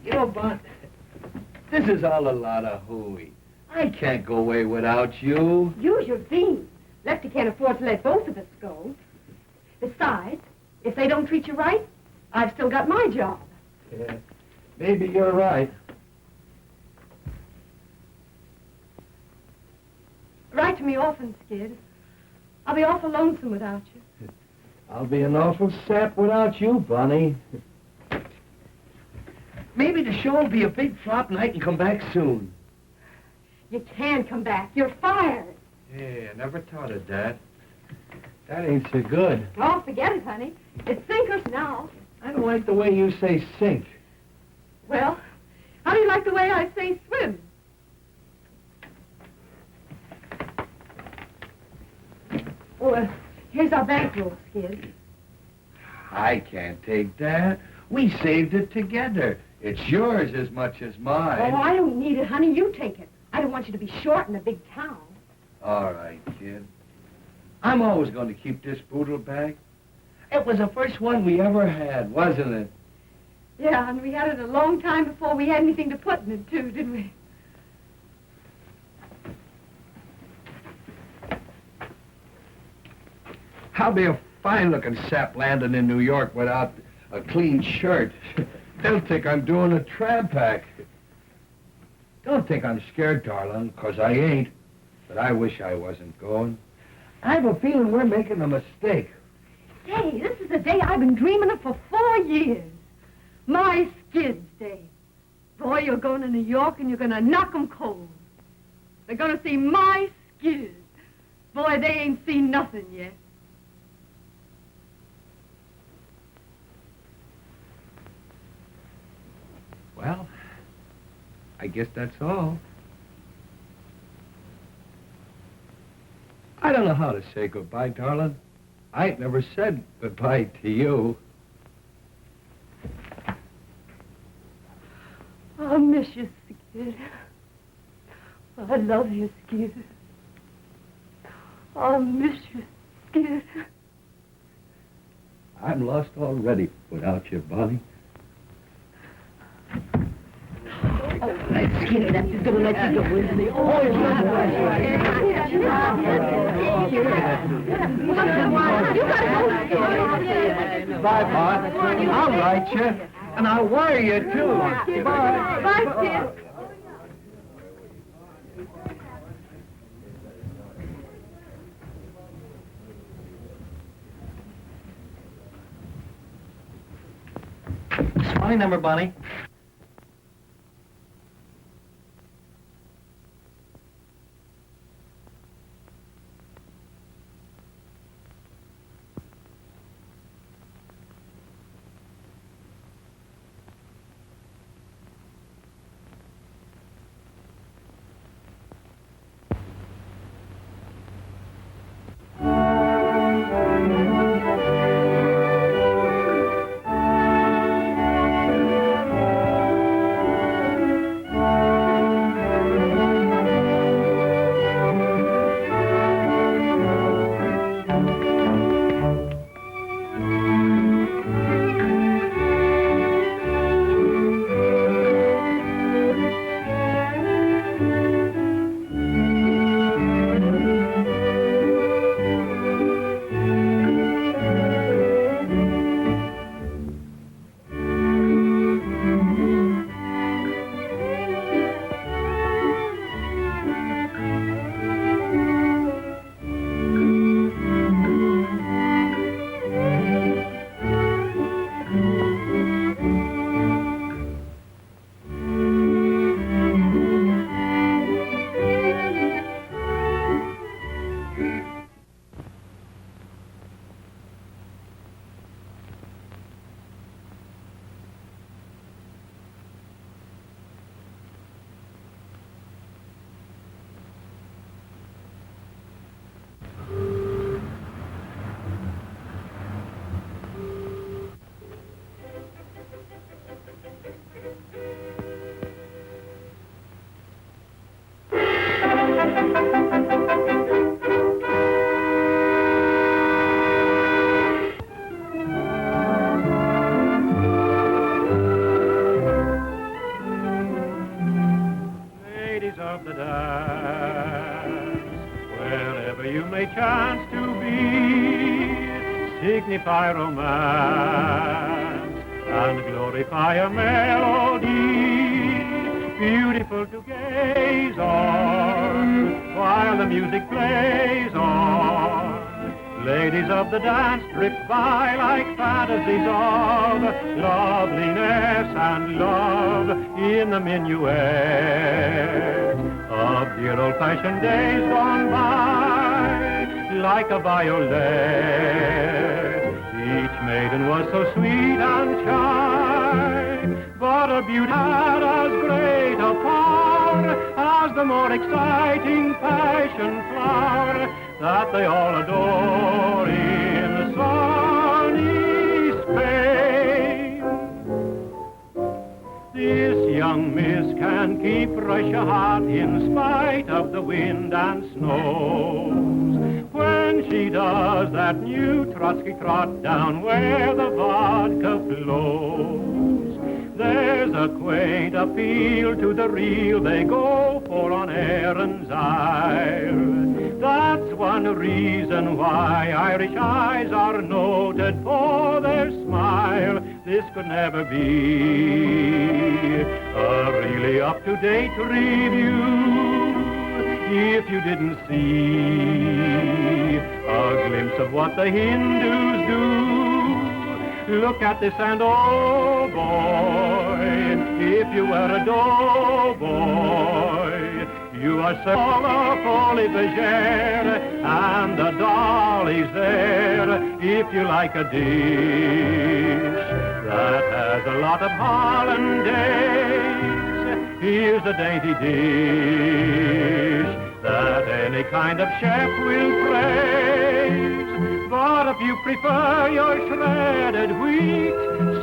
You know, Bon, this is all a lot of hooey. I can't go away without you. Use your beans. Lefty can't afford to let both of us go. Besides, if they don't treat you right, I've still got my job. Yeah, maybe you're right. Write to me often, Skid. I'll be awful lonesome without you. I'll be an awful sap without you, Bonnie. Maybe the show will be a big flop and I can come back soon. You can come back. You're fired. Yeah, I never thought of that. That ain't so good. Oh, forget it, honey. It's sinkers now. I don't like the way you say sink. Well, how do you like the way I say swim? Oh, here's our bankroll, Skid. I can't take that. We saved it together. It's yours as much as mine. Oh, I don't need it, honey. You take it. I don't want you to be short in a big town. All right, kid. I'm always going to keep this boodle bag. It was the first one we ever had, wasn't it? Yeah, and we had it a long time before we had anything to put in it, too, didn't we? I'll be a fine-looking sap landing in New York without a clean shirt. They'll think I'm doing a tramp act. Don't think I'm scared, darling, 'cause I ain't. But I wish I wasn't going. I have a feeling we're making a mistake. Say, this is the day I've been dreaming of for 4 years. My Skid's day. Boy, you're going to New York and you're going to knock 'em cold. They're going to see my Skid. Boy, they ain't seen nothing yet. Well, I guess that's all. I don't know how to say goodbye, darling. I ain't never said goodbye to you. I'll miss you, Skid. I love you, Skid. I'll miss you, Skid. I'm lost already without you, Bonnie. Skid, that's just going to let you go, isn't he? Oh, you gotta go. Bye, Bon. I'll write you, and I'll wire you, too. Bye. Bye, Skid. It's my number, Bonnie. the dance. Wherever you may chance to be, signify romance and glorify a melody, beautiful to gaze on, while the music plays on. Ladies of the dance drift by like fantasies of loveliness and love in the minuet of dear old-fashioned days gone by, like a violet. Each maiden was so sweet and shy, but her beauty had as great a power as the more exciting passion flower that they all adore in sunny Spain. This young miss can keep Russia hot in spite of the wind and snows. When she does that new Trotsky trot down where the vodka flows, there's a quaint appeal to the real they go for on Erin's Isle. That's one reason why Irish eyes are noted for their smile. This could never be a really up-to-date review if you didn't see a glimpse of what the Hindus do. Look at this and oh boy, if you were a doughboy, you are so folie bergère, and the dolly's there if you like a dish that has a lot of hollandaise. Here's a dainty dish that any kind of chef will praise. But if you prefer your shredded wheat,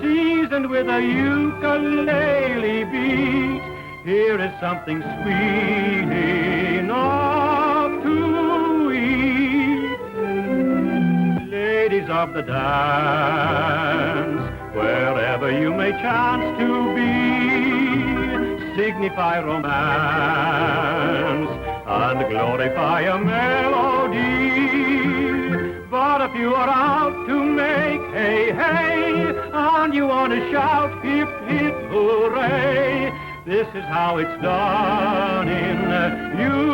seasoned with a ukulele beat, here is something sweet enough to eat. Ladies of the dance, wherever you may chance to be, signify romance and glorify a melody. But if you are out to make hey, hey, and you want to shout hip, hip, hooray, this is how it's done in USA.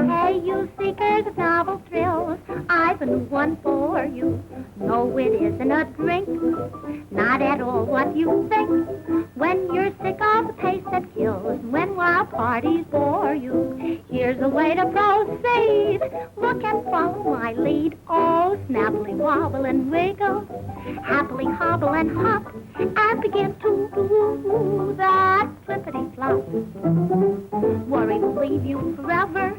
Hey, you seekers of novel thrills, I've been one for you. No, it isn't a drink, not at all what you think. When you're sick of the pace that kills, when wild parties bore you, here's a way to proceed. Look and follow my lead. Oh, snappily wobble and wiggle, happily hobble and hop, and begin to do that flippity-flop. Worry will leave you forever,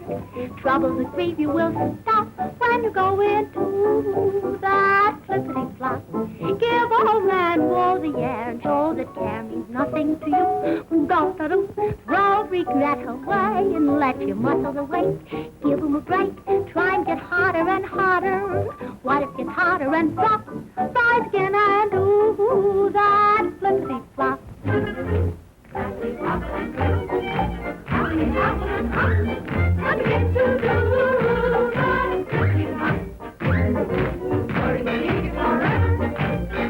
troubles that grieve you will stop when you go into that flippity-flop. Give old man Woe the air and show that care means nothing to you. Don't throw regret away and let your muscles awake. Give them a break, try and get harder and harder. What if it's harder and flop? Rise again and do that flippity-flop. Flippity-flop and do, happily-flop and hop, and begin to do that flippity-flop. Worry will leave you forever,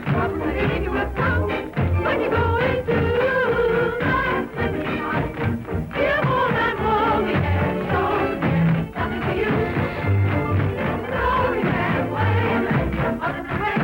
trouble will leave you with some, when you go into that flippity-flop. Give all that woe the air and show there's nothing for you. Throw your hair away and let your mother away.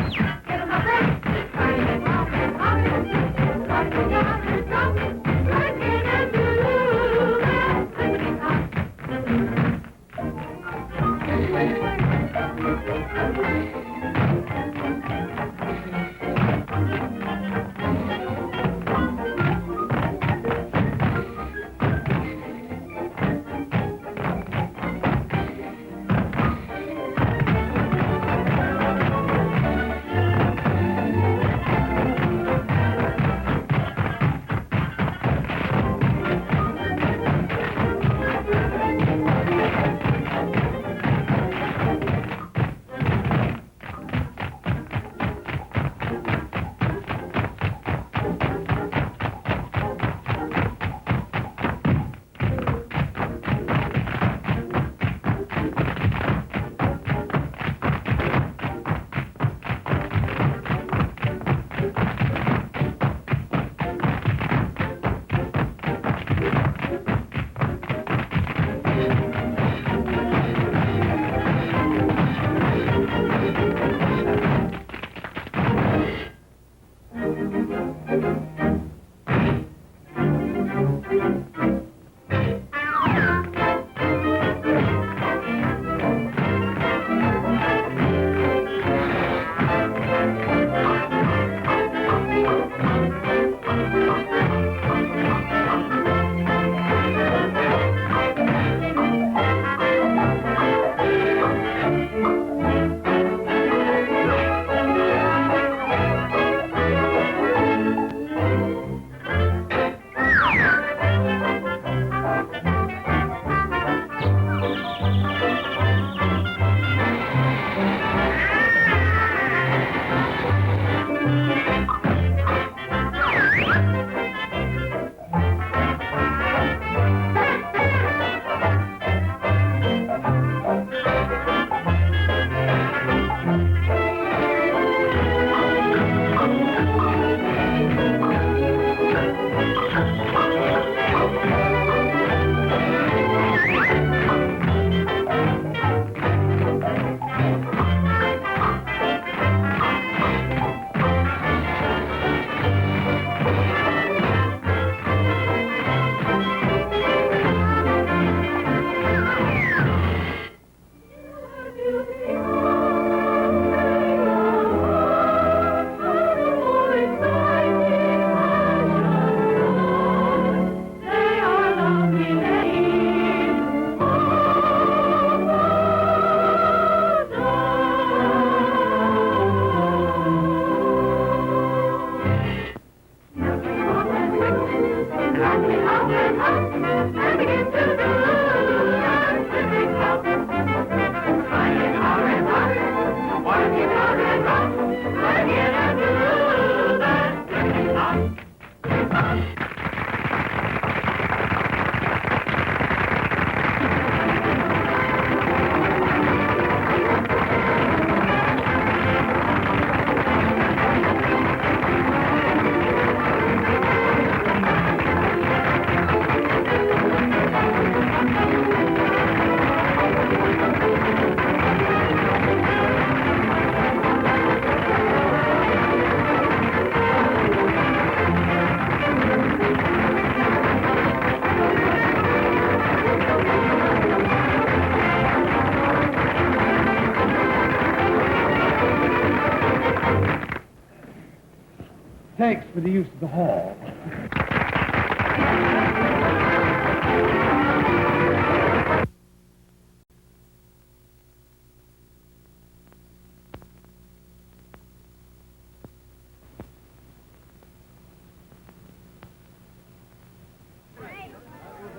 Thanks for the use of the hall.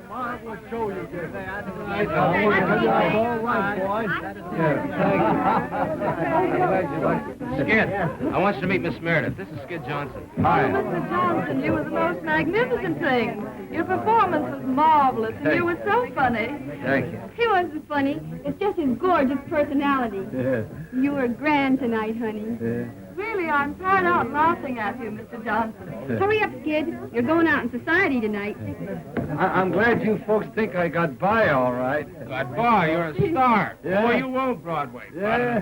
Marvelous show you did. Skid, I want you to meet Miss Meredith. This is Skid Johnson. Mr. Johnson, you were the most magnificent thing. Your performance was marvelous, and you were so funny. Thank you. He wasn't funny. It's just his gorgeous personality. Yeah. You were grand tonight, honey. Really, I'm tired out laughing at you, Mr. Johnson. Hurry up, Skid. You're going out in society tonight. I'm glad you folks think I got by all right. Got by, you're a star. Yeah. Boy, you won't Broadway. Yeah. You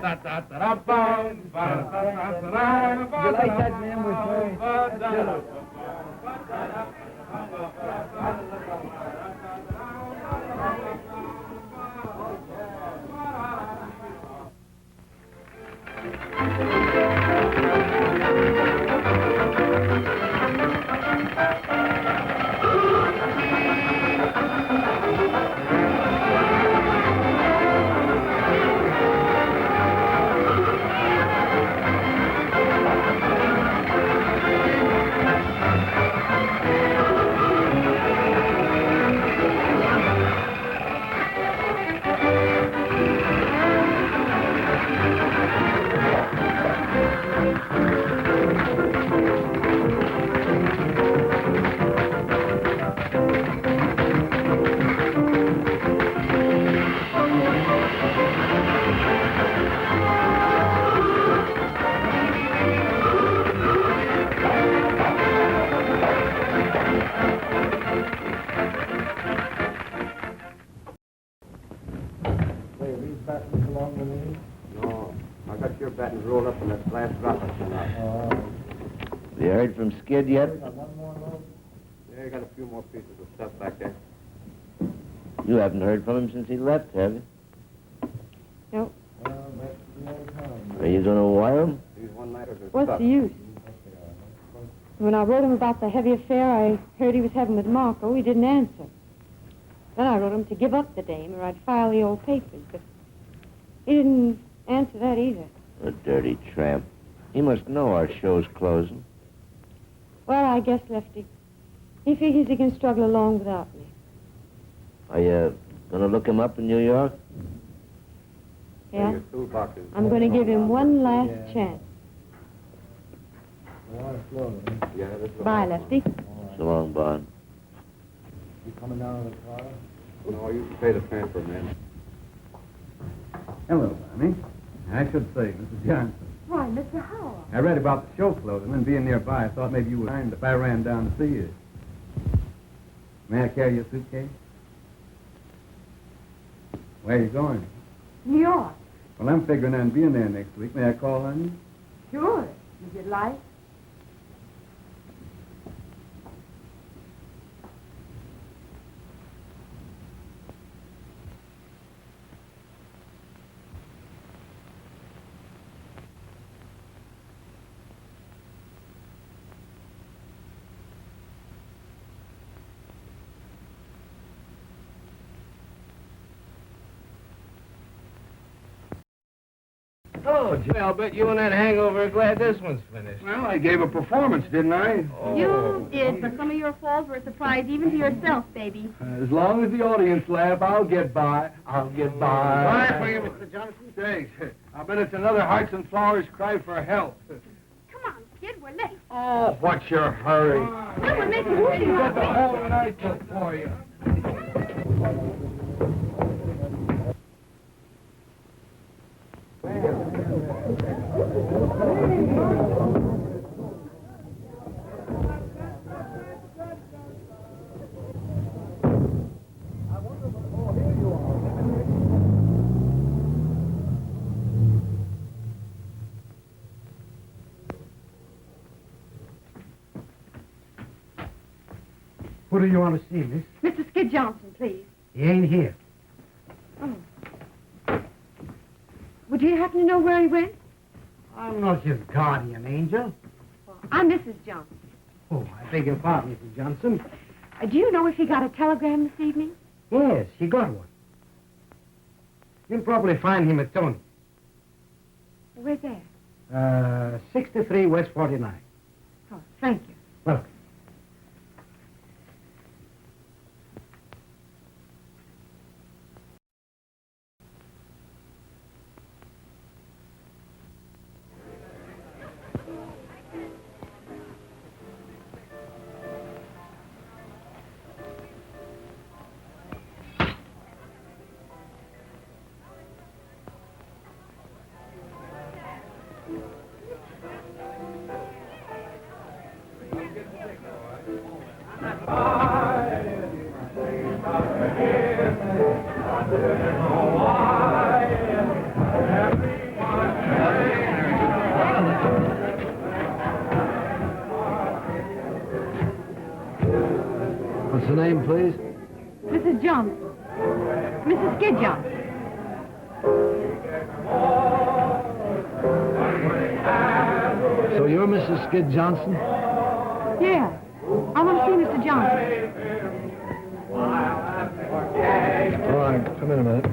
You like that name we're playing? No, I got your battens rolled up in that last drop I sent out. You heard from Skid yet? Yeah, you got a few more pieces of stuff back there. You haven't heard from him since he left, have you? Nope. Are you going to wire him? These one-nighters are What's stuff. the use? When I wrote him about the heavy affair I heard he was having with Marco, he didn't answer. Then I wrote him to give up the dame or I'd file the old papers, but he didn't answer that either. A dirty tramp. He must know our show's closing. Well, I guess, Lefty, he figures he can struggle along without me. Are you going to look him up in New York? Yeah? Your toolbox is... I'm going to give him one last chance. Yeah, this is... Bye, Lefty. So long, Bon. You coming down to the car? No, you can pay the transfer, man. Hello, Bonnie. I should say, Mrs. Johnson. Why, Mr. Howell? I read about the show closing, and being nearby, I thought maybe you would mind if I ran down to see you. May I carry your suitcase? Where are you going? New York. Well, I'm figuring on being there next week. May I call on you? Sure, if you'd like. Oh, Jay, I'll bet you and that hangover are glad this one's finished. Well, I gave a performance, didn't I? You did, but some of your falls were a surprise even to yourself, baby. As long as the audience laugh, I'll get by. I'll get by. Bye for you, Mr. Johnson. Thanks. I bet it's another Hearts and Flowers cry for help. Come on, Skid, we're late. Oh, what's your hurry? No, we're making movie Got the whole night took for you. Who do you want to see, miss? Mr. Skid Johnson, please. He ain't here. Oh. Would you happen to know where he went? I'm not his guardian angel. I'm Mrs. Johnson. Oh, I beg your pardon, Mrs. Johnson. Do you know if he got a telegram this evening? Yes, he got one. You'll probably find him at Tony's. Where's that? 63 West 49. Oh, thank you. Welcome. What's the name, please? Mrs. Johnson. Mrs. Skid Johnson. So you're Mrs. Skid Johnson? Yeah. I want to see Mr. Johnson. All right, come in a minute.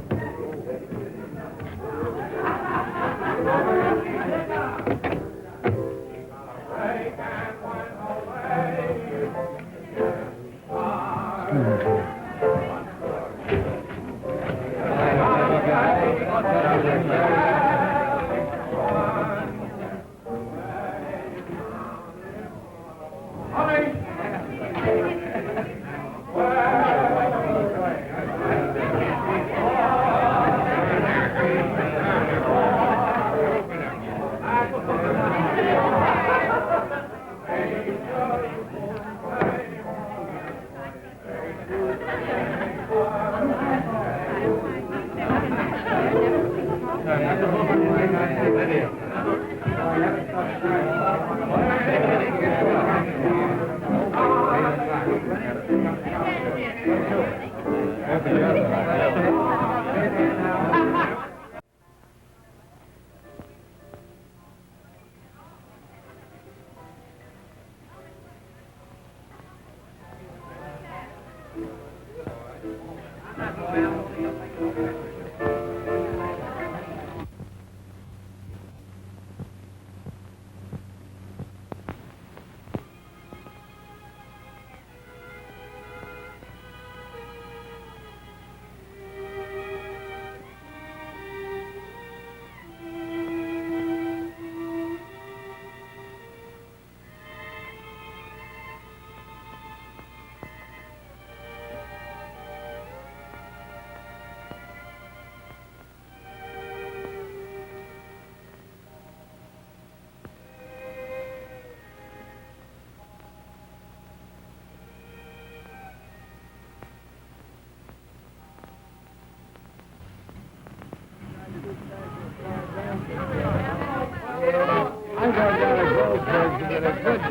I'm going down to Groveburg to get a good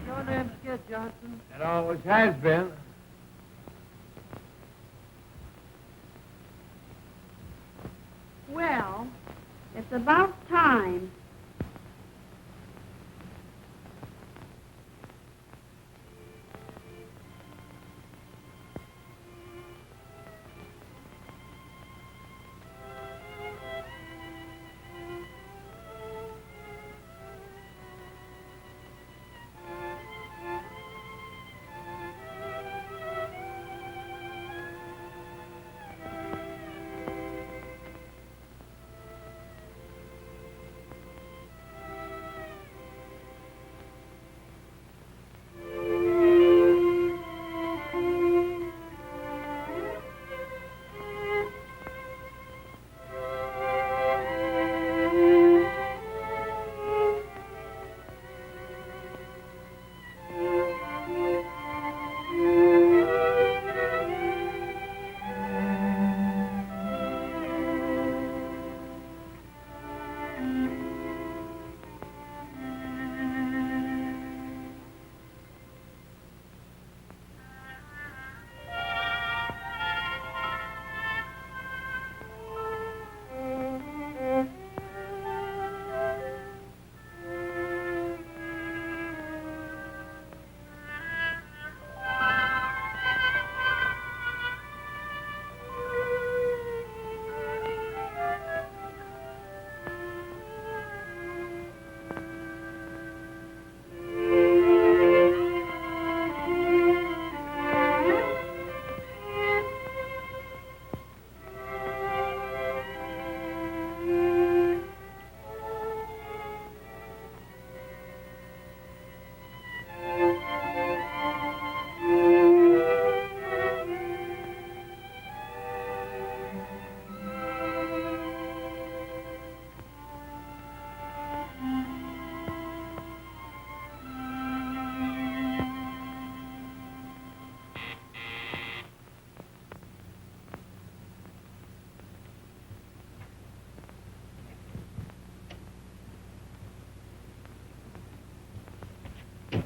Your name's Skid Johnson. It always has been. Well, it's about time.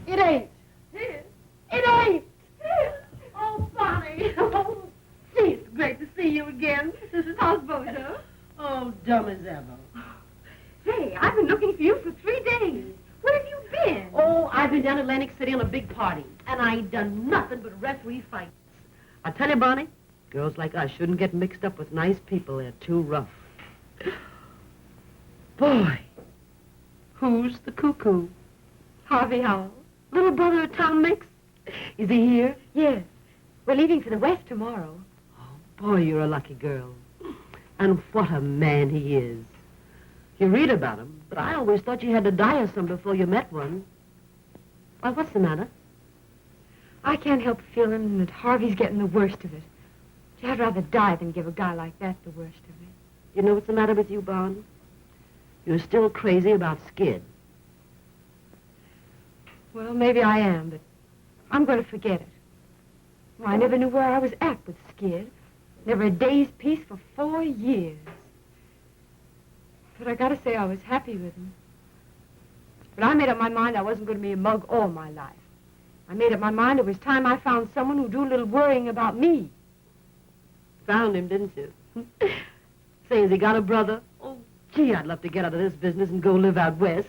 It ain't. It ain't. Oh, Bonnie. Oh, gee, it's great to see you again. How's Bozo? Oh, dumb as ever. Say, I've been looking for you for 3 days. Where have you been? Oh, I've been down Atlantic City on a big party, and I ain't done nothing but referee fights. I tell you, Bonnie, girls like us shouldn't get mixed up with nice people. They're too rough. Boy, who's the cuckoo? Harvey Howell. Little brother of Tom Mix? Is he here? Yes. We're leaving for the West tomorrow. Boy, you're a lucky girl. And what a man he is. You read about him, but I always thought you had to die of some before you met one. Why, what's the matter? I can't help feeling that Harvey's getting the worst of it. I'd rather die than give a guy like that the worst of it. You know what's the matter with you, Bon? You're still crazy about Skid. Well, maybe I am, but I'm going to forget it. Well, I never knew where I was at with Skid. Never a day's peace for 4 years. But I gotta say I was happy with him. But I made up my mind I wasn't going to be a mug all my life. I made up my mind it was time I found someone who'd do a little worrying about me. Found him, didn't you? Say, has he got a brother? Oh, gee, I'd love to get out of this business and go live out west.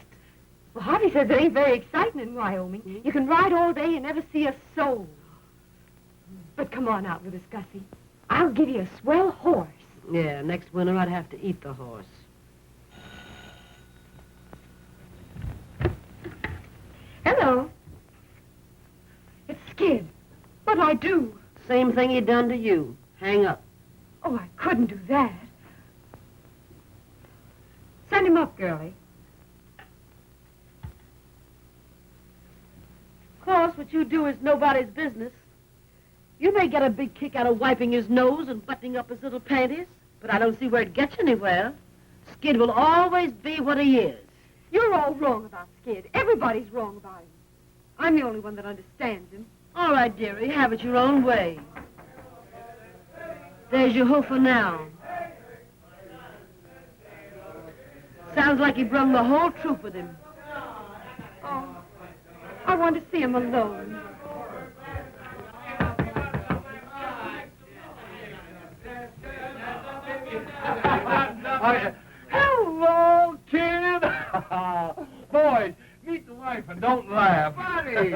Well, Harvey says it ain't very exciting in Wyoming. You can ride all day and never see a soul. But come on out with us, Gussie. I'll give you a swell horse. Yeah, next winter I'd have to eat the horse. Hello. It's Skid. What'll I do? Same thing he done to you. Hang up. Oh, I couldn't do that. Send him up, girlie. Of course, what you do is nobody's business. You may get a big kick out of wiping his nose and buttoning up his little panties, but I don't see where it gets you anywhere. Skid will always be what he is. You're all wrong about Skid. Everybody's wrong about him. I'm the only one that understands him. All right, dearie, have it your own way. There's your hoofer now. Sounds like he brung the whole troop with him. Oh, I want to see him alone. Hello, kid. Boys, meet the wife and don't laugh. Buddy!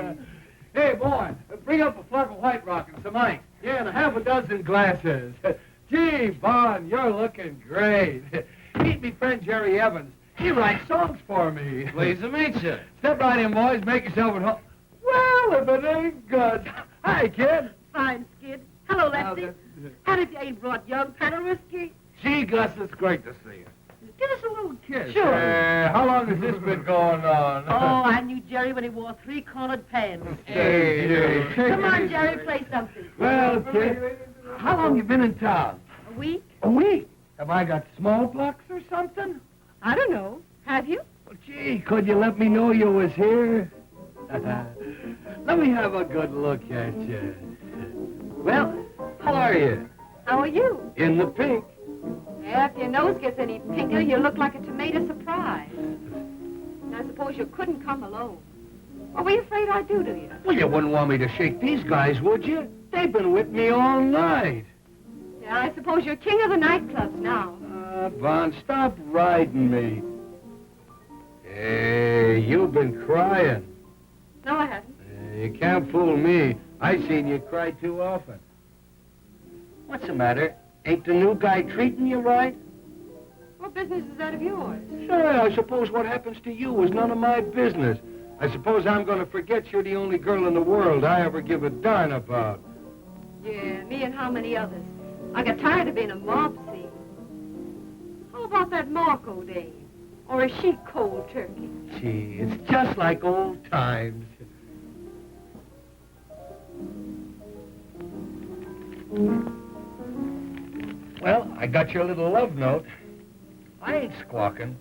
Hey, boy, bring up a flask of White Rock and some ice. Yeah, and a half a dozen glasses. Gee, Bon, you're looking great. Meet me friend Jerry Evans. He writes songs for me. Pleased to meet you. Step right in, boys. Make yourself at home. Well, if it ain't good. Hi, kid. Fine, Skid. Hello, Lefty. And if you ain't brought young Pat a whiskey. Gee, Gus, it's great to see you. Give us a little kiss. Sure. How long has this been going on? Oh, I knew Jerry when he wore 3-cornered pants. Hey. Come on, Jerry, play something. Well, kid, how long you been in town? A week? A week. Have I got smallpox or something? I don't know. Have you? Well, gee, could you let me know you was here? Let me have a good look at you. Well, how are you? How are you? In the pink. Yeah, if your nose gets any pinker, you look like a tomato surprise. And I suppose you couldn't come alone. What were you afraid I'd do to you? Well, you wouldn't want me to shake these guys, would you? They've been with me all night. Yeah, I suppose you're king of the nightclubs now. Von, stop riding me. Hey, you've been crying. No, I haven't. You can't fool me. I seen you cry too often. What's the matter? Ain't the new guy treating you right? What business is that of yours? Sure, I suppose what happens to you is none of my business. I suppose I'm going to forget you're the only girl in the world I ever give a darn about. Yeah, me and how many others? I got tired of being a mob scene. How about that Marco dame? Or is she cold turkey? Gee, it's just like old times. Well, I got your little love note. I ain't squawking.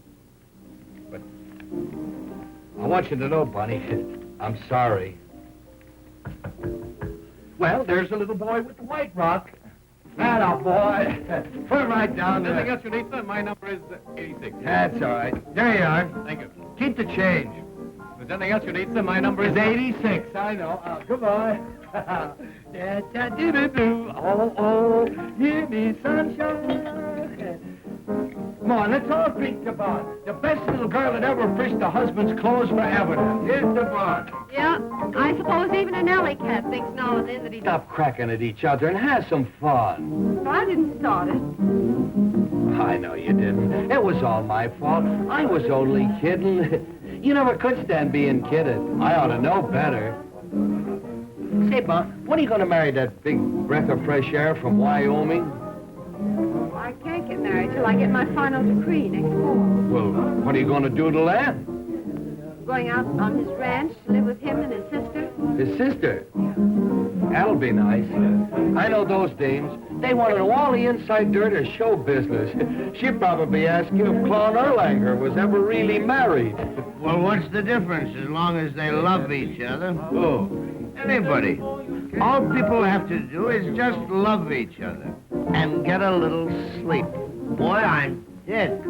But I want you to know, Bonnie, I'm sorry. Well, there's the little boy with the white rock. Atta boy. Put it right down there. Anything else you need, sir? My number is 86. That's all right. There you are. Thank you. Keep the change. If there's anything else you need, then my number is 86. I know. Goodbye. Da-da-doo-doo-doo. Oh, give me sunshine. Come on, let's all drink to Bond. The best little girl that ever fished a husband's clothes for evidence. Here's to Bond. Yeah, I suppose even an alley cat thinks now and then that he... Stop cracking at each other and have some fun. I didn't start it. I know you didn't. It was all my fault. I was only kidding. You never could stand being kidded. I ought to know better. Say, Bon, when are you going to marry that big breath of fresh air from Wyoming? I can't get married till I get my final decree next fall. Well, what are you going to do till then? Going out on his ranch to live with him and his sister. His sister? That'll be nice. I know those dames. They want to know all the inside dirt of show business. She'd probably ask you if Claude Erlanger was ever really married. Well, what's the difference as long as they love each other? Who? Anybody. All people have to do is just love each other and get a little sleep. Boy, I'm dead.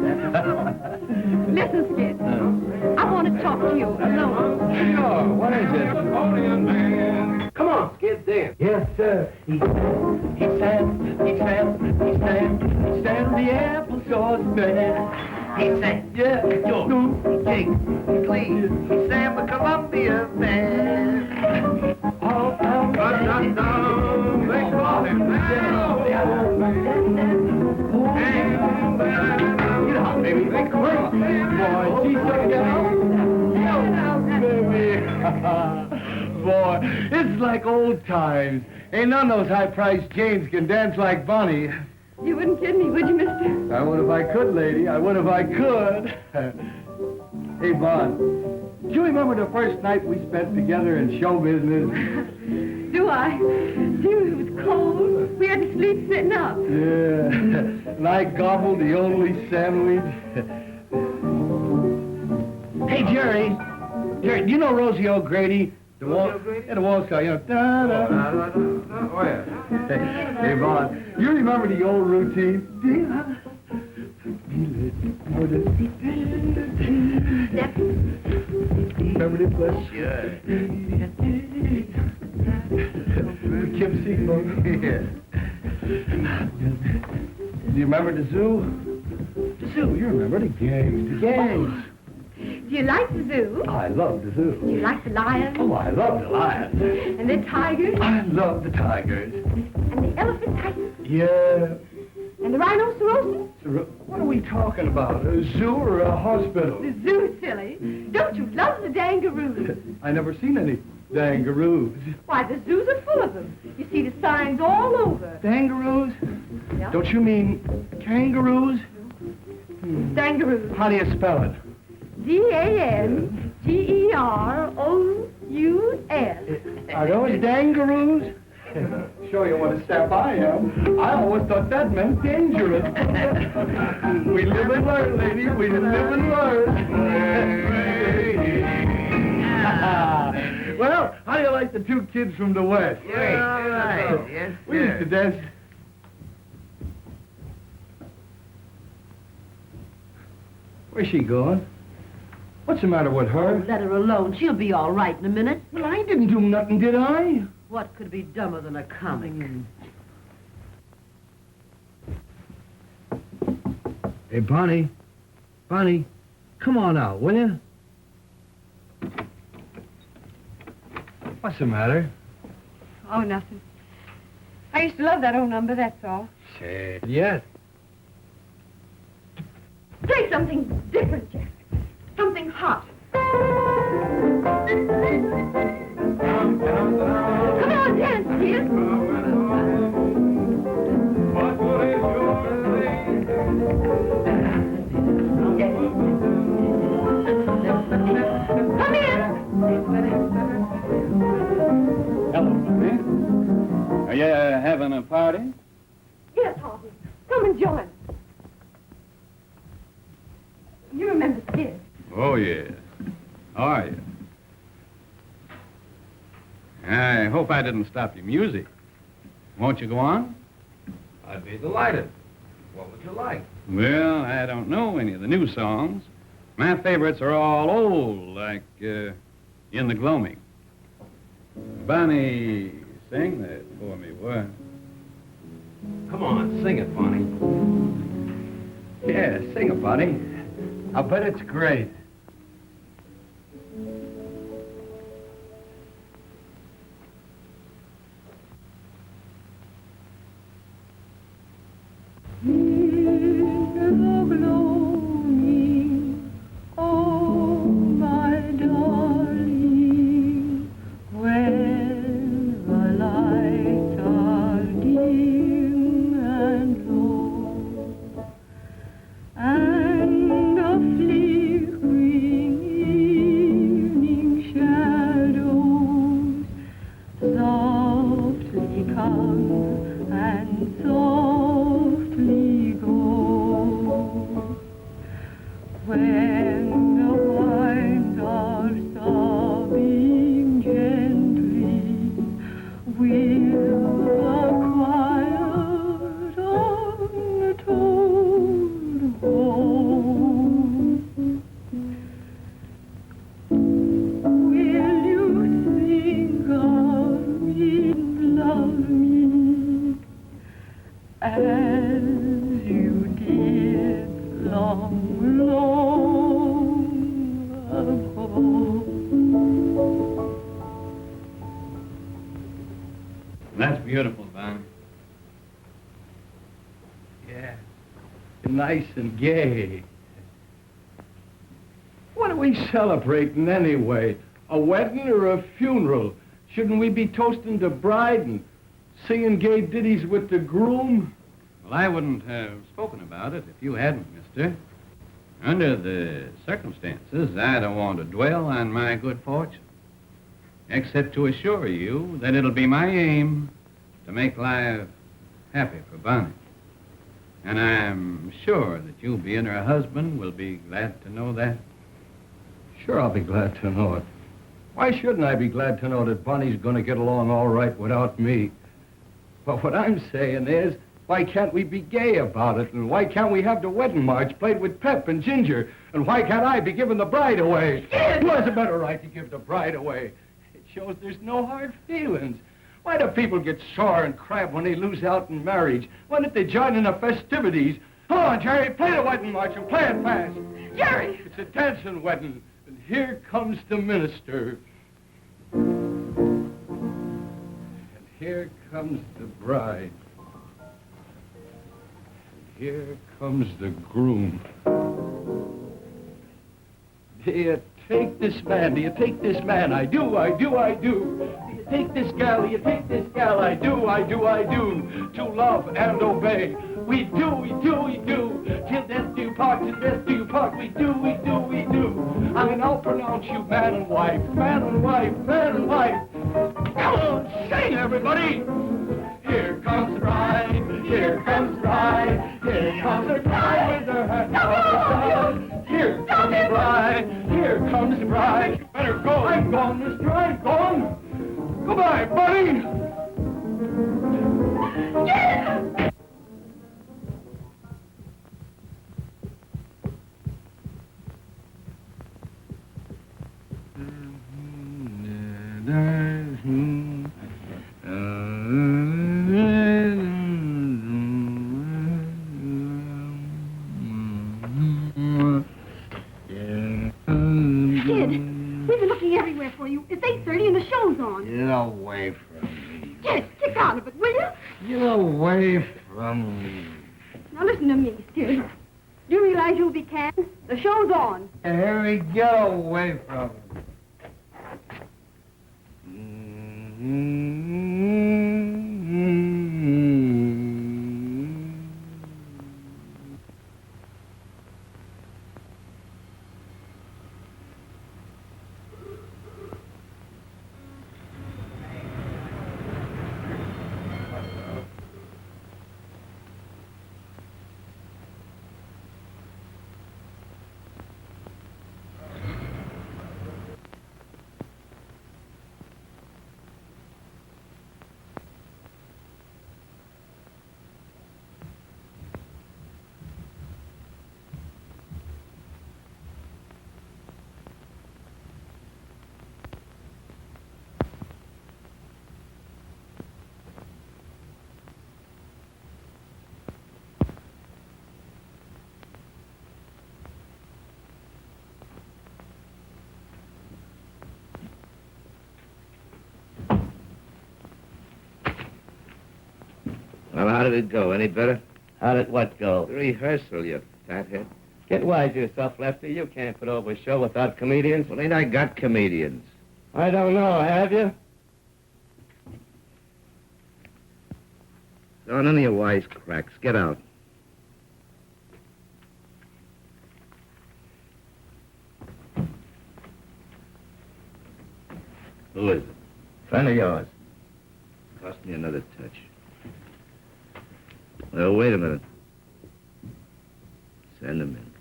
Listen, Skid. I want to talk to you alone. Sure. What is it? Come on, Skid, there. Yes, sir. He sang the applesauce man. He sang, Yeah, George, King, Glee. He sang the Columbia Band. all out. They call him now. You know, baby, they call boy, she's so Boy, it's like old times. Ain't none of those high-priced Janes can dance like Bonnie. You wouldn't kid me, would you, mister? I would if I could, lady. I would if I could. Hey, Bon, do you remember the first night we spent together in show business? Do I? Dude, it was cold. We had to sleep sitting up. Yeah, and I gobbled the only sandwich. Hey, Jerry. Jerry, do you know Rosie O'Grady? The Wall Star, you know. Oh, yeah. Hey, Bon, you remember the old routine? Remember this one? Sure. Kim Seafoam. Yeah. Do you remember the zoo? The zoo, you remember the gangs. The gangs. Do you like the zoo? I love the zoo. Do you like the lions? Oh, I love the lions. And the tigers? I love the tigers. And the elephant tigers? Yeah. And the rhinoceroses? What are we talking about? A zoo or a hospital? The zoo, silly. Don't you love the dangaroos? I never seen any dangaroos. Why, the zoos are full of them. You see the signs all over. Dangaroos? Yeah. Don't you mean kangaroos? Dangaroos. How do you spell it? D-A-N-G-E-R-O-U-S. Are those dangaroos? Show you what a sap I am. I always thought that meant dangerous. We live and learn, lady. We live and learn. Well, how do you like the two kids from the West? Great. All right. Yes, We used to dance. Where's she going? What's the matter with her? Oh, let her alone. She'll be all right in a minute. Well, I didn't do nothing, did I? What could be dumber than a comic? Hey, Bonnie. Bonnie, come on out, will you? What's the matter? Oh, nothing. I used to love that old number, that's all. Say it yet. Play something different, Jack. Something hot. Come on, dance, kid. Come in. Hello, Bonnie. Are you having a party? Yes, Harvey. Come and join us. You remember Skid? Oh, yeah. How are you? I hope I didn't stop your music. Won't you go on? I'd be delighted. What would you like? Well, I don't know any of the new songs. My favorites are all old, like In the Gloaming. Bonnie, sing that for me, what? Come on, sing it, Bonnie. Yeah, sing it, Bonnie. I bet it's great. That's beautiful, Bonnie. Yeah. Nice and gay. What are we celebrating anyway? A wedding or a funeral? Shouldn't we be toasting the bride and singing gay ditties with the groom? Well, I wouldn't have spoken about it if you hadn't, mister. Under the circumstances, I don't want to dwell on my good fortune, except to assure you that it'll be my aim to make life happy for Bonnie. And I'm sure that you, being her husband, will be glad to know that. Sure, I'll be glad to know it. Why shouldn't I be glad to know that Bonnie's going to get along all right without me? But what I'm saying is, why can't we be gay about it? And why can't we have the wedding march played with pep and ginger? And why can't I be giving the bride away? Who has a better right to give the bride away? It shows there's no hard feelings. Why do people get sore and crab when they lose out in marriage? Why don't they join in the festivities? Come on, Jerry, play the wedding march and play it fast. Jerry! It's a dancing wedding, and here comes the minister. And here comes the bride. And here comes the groom. Do you take this man? Do you take this man? I do, I do, I do. Do you take this gal? Do you take this gal? I do, I do, I do. To love and obey. We do, we do, we do. Till death do you part, till death do you part. We do, we do, we do. I mean, I'll pronounce you man and wife, man and wife, man and wife. Come on, sing, everybody. Here comes the bride, here comes the bride, here comes the bride with her hat on. Here comes the bride, here comes the bride. You better go. I'm gone, mister, I'm gone. Goodbye, buddy. Yeah! Get away from me. Get out of it, will you? Get away from me. Now listen to me, Skid. Do you realize you'll be canned? The show's on. Harry, get away from me. Well, how did it go? Any better? How did what go? The rehearsal, you fathead. Get wise yourself, Lefty. You can't put over a show without comedians. Well, ain't I got comedians? I don't know, have you? So none of your wisecracks. Get out. Who is it? Friend of yours. Cost me another touch. Well, wait a minute. Send him in.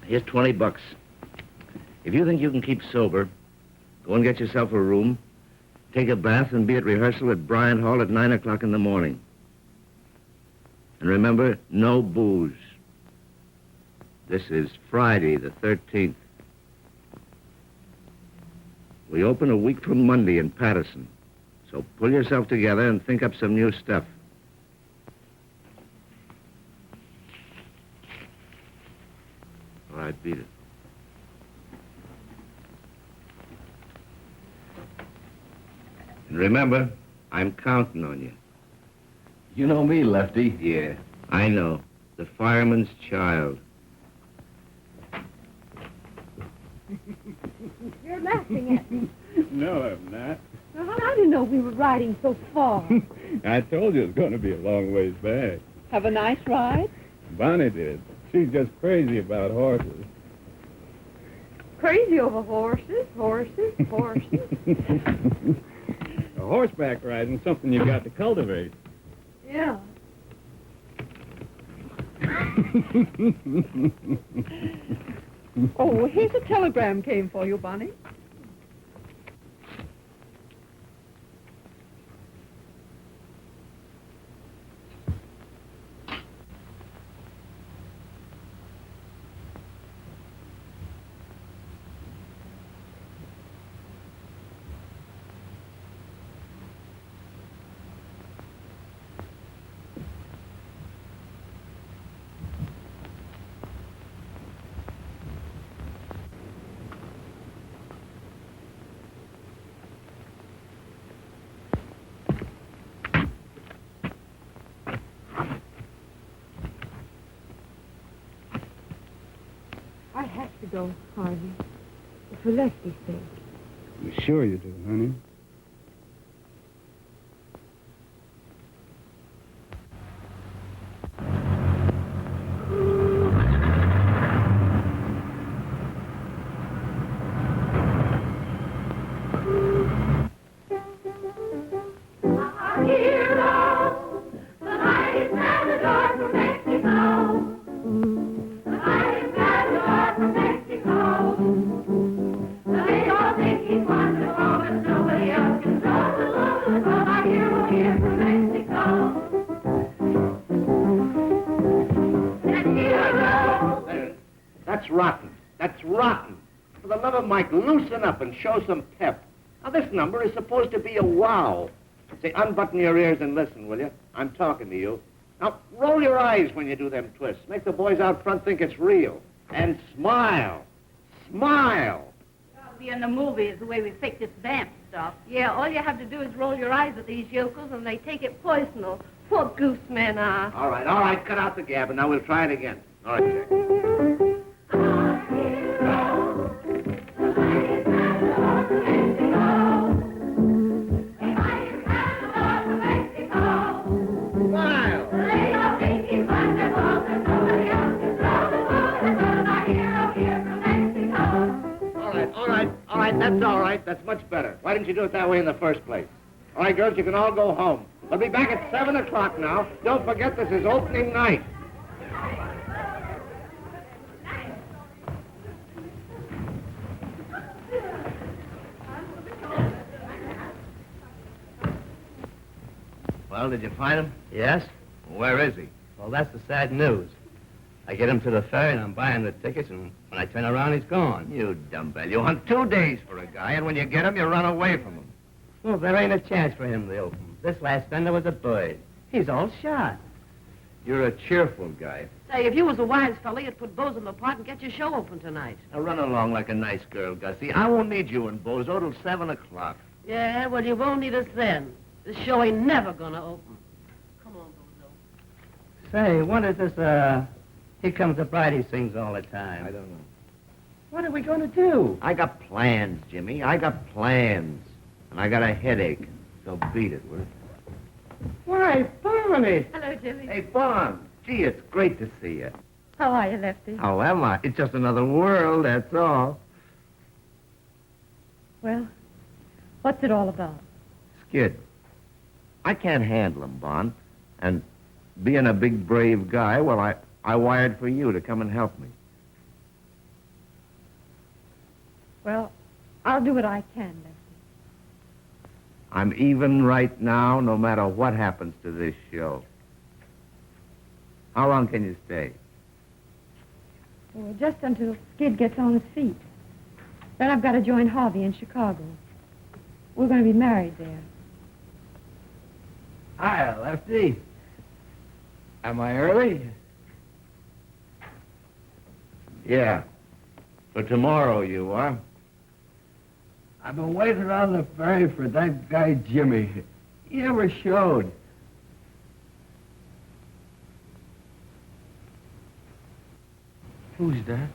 Here's $20. If you think you can keep sober, go and get yourself a room, take a bath, and be at rehearsal at Bryant Hall at 9 o'clock in the morning. And remember, no booze. This is Friday, the 13th. We open a week from Monday in Patterson. So pull yourself together and think up some new stuff. All right, beat it. And remember, I'm counting on you. You know me, Lefty. Yeah, I know. The fireman's child. You're laughing at me. No, I'm not. Well, how did you know we were riding so far? I told you it's going to be a long ways back. Have a nice ride? Bonnie did. She's just crazy about horses. Crazy over horses. A horseback riding's something you got to cultivate. Yeah. Oh, here's a telegram came for you, Bonnie. I have to go, Harvey. For Leslie's sake. You sure you do, honey? That's rotten. That's rotten. For the love of Mike, loosen up and show some pep. Now, this number is supposed to be a wow. Say, unbutton your ears and listen, will you? I'm talking to you. Now, roll your eyes when you do them twists. Make the boys out front think it's real. And smile. Smile. Be in the movies the way we fake this vamp stuff. Yeah, all you have to do is roll your eyes at these yokels and they take it personal. Poor goose men are. All right, cut out the gab, and now we'll try it again. All right, Jack. That's all right. That's much better. Why didn't you do it that way in the first place? All right, girls, you can all go home. We'll be back at 7 o'clock now. Don't forget this is opening night. Well, did you find him? Yes? Where is he? Well, that's the sad news. I get him to the ferry, and I'm buying the tickets, and when I turn around, he's gone. You dumbbell. You hunt 2 days for a guy, and when you get him, you run away from him. Well, there ain't a chance for him to open. This last fender was a bird. He's all shot. You're a cheerful guy. Say, if you was a wise fella, you'd put Bozo in the pot and get your show open tonight. Now run along like a nice girl, Gussie. I won't need you and Bozo till 7 o'clock. Yeah, well, you won't need us then. This show ain't never gonna open. Come on, Bozo. Say, what is this, Here Comes the Bride he sings all the time? I don't know. What are we going to do? I got plans, Jimmy. I got plans. And I got a headache. So beat it, will you? Why, Bonnie! Hello, Jimmy. Hey, Bon. Gee, it's great to see you. How are you, Lefty? How am I? It's just another world, that's all. Well, what's it all about? Skid. I can't handle him, Bon. And being a big, brave guy, well, I wired for you to come and help me. Well, I'll do what I can, Lefty. I'm even right now, no matter what happens to this show. How long can you stay? Well, just until Skid gets on his feet. Then I've got to join Harvey in Chicago. We're going to be married there. Hi, Lefty. Am I early? Yeah. For tomorrow, you are. I've been waiting on the ferry for that guy Jimmy. He never showed. Who's that?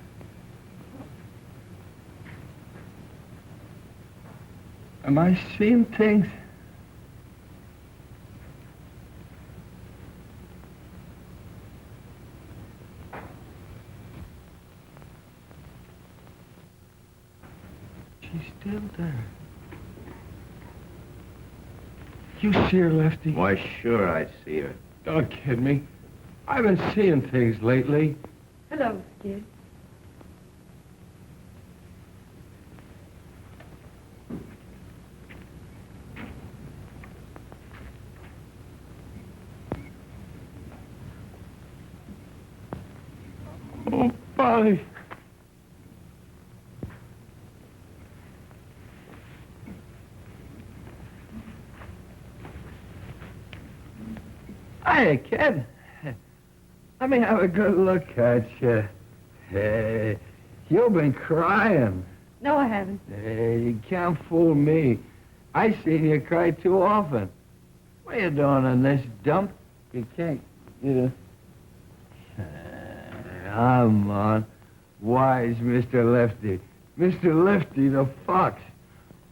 Am I seeing things? She's still there. You see her, Lefty? Why, sure I see her. Don't kid me. I've been seeing things lately. Hello, Skid. Oh, Bonnie. Hiya, kid. Let me have a good look at you. Hey, you've been crying. No, I haven't. Hey, you can't fool me. I seen you cry too often. What are you doing in this dump? You can't, Come on. Wise Mr. Lefty. Mr. Lefty the Fox.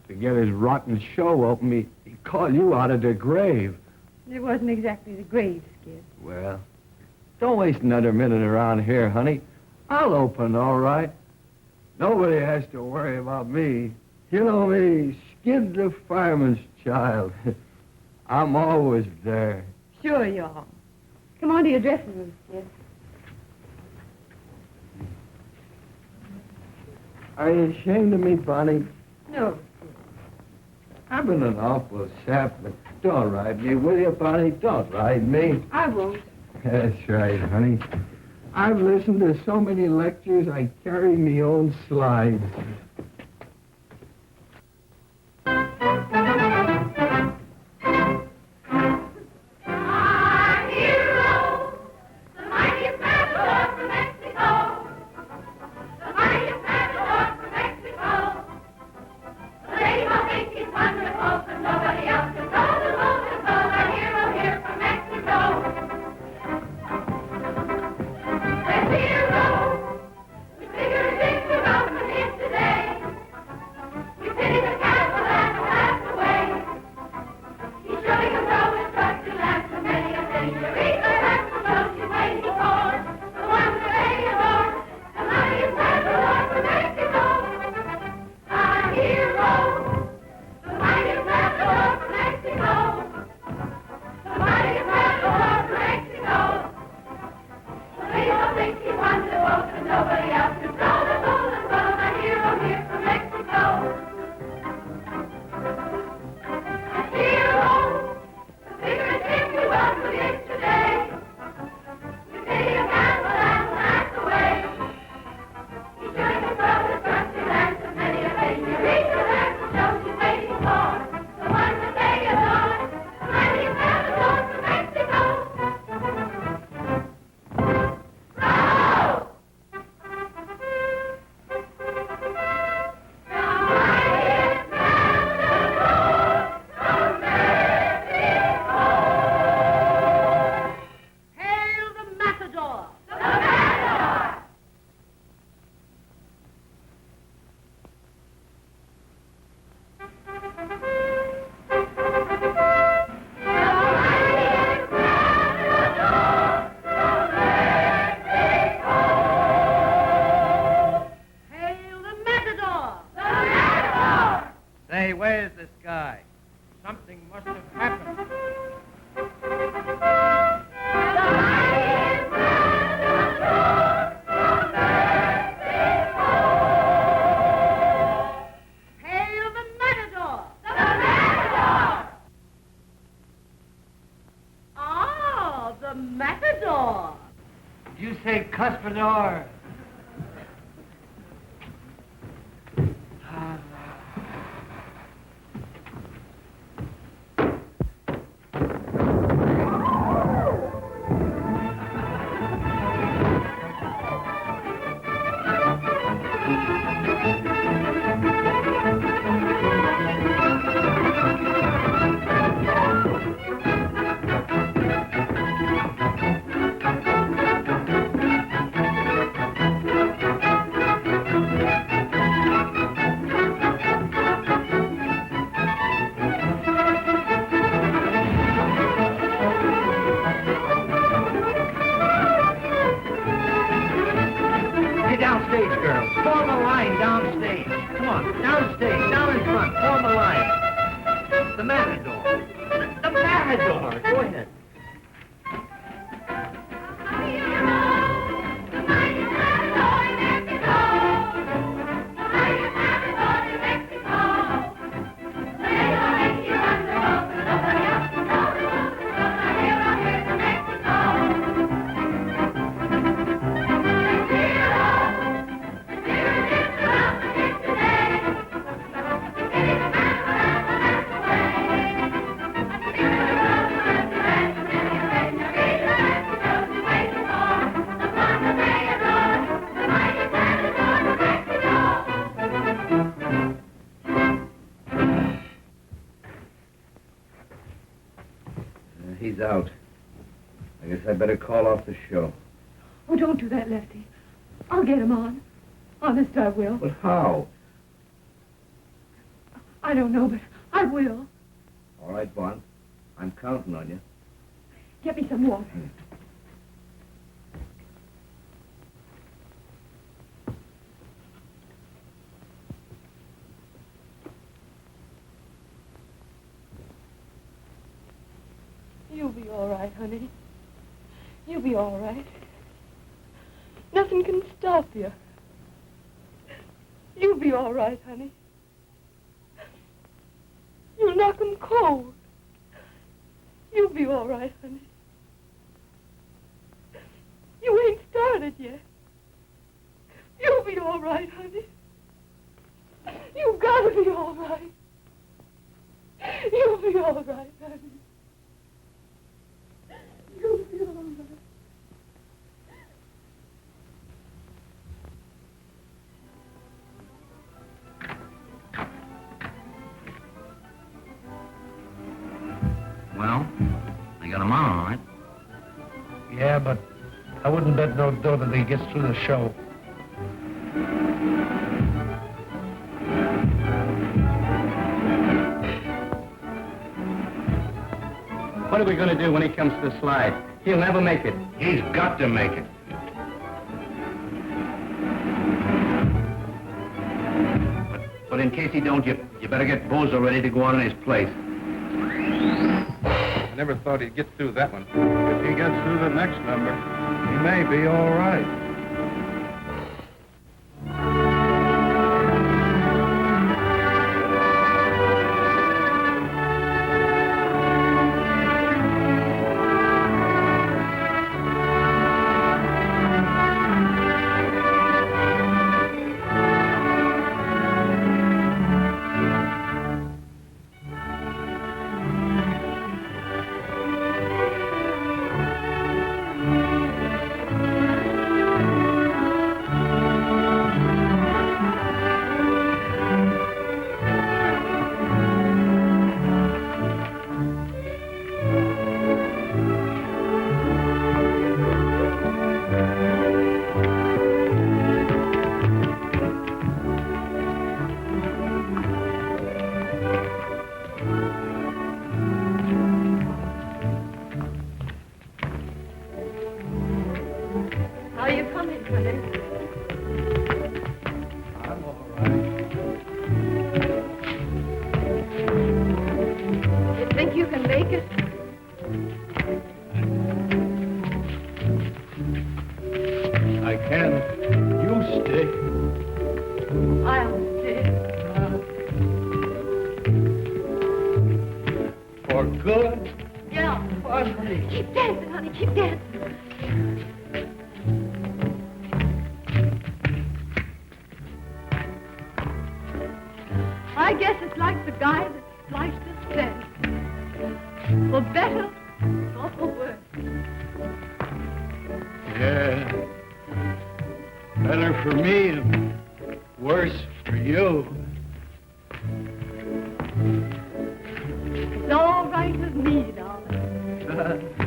To get his rotten show open, he'd call you out of the grave. It wasn't exactly the grave, Skid. Well, don't waste another minute around here, honey. I'll open, all right. Nobody has to worry about me. You know me, Skid the fireman's child. I'm always there. Sure you are. Come on to your dressing room, Skid. Are you ashamed of me, Bonnie? No. I've been an awful sap, but don't ride me, will you, Bonnie? Don't ride me. I won't. That's right, honey. I've listened to so many lectures, I carry me own slides. Today. Hey, where's this guy? Something must have happened. Hail the matador! The matador! Oh, the matador! You say Cuspador. Downstage, girls. Form a line downstage. Come on, downstage, down in front. Form a line. The matador. The matador. Go ahead. He's out. I guess I better call off the show. Oh, don't do that, Lefty. I'll get him on. Honest, I will. But how? I don't know, but I will. All right, Bon. I'm counting on you. Get me some water. You'll be all right, honey. You'll be all right. Nothing can stop you. You'll be all right, honey. You'll knock 'em cold. You'll be all right, honey. You ain't started yet. You'll be all right, honey. You've got to be all right. You'll be all right, honey. You'll be all right. Well, they got him on, all right. Yeah, but I wouldn't bet no dough that he gets through the show. What are we going to do when he comes to the slide? He'll never make it. He's got to make it. But in case he don't, you better get Bozo ready to go on in his place. I never thought he'd get through that one. If he gets through the next number, he may be all right. for good. Yeah. Funny. Keep dancing, honey. Keep dancing. I guess it's like the guy that sliced us said. For better or for worse. Yeah. Better for me and worse for you. It's all right with me, darling.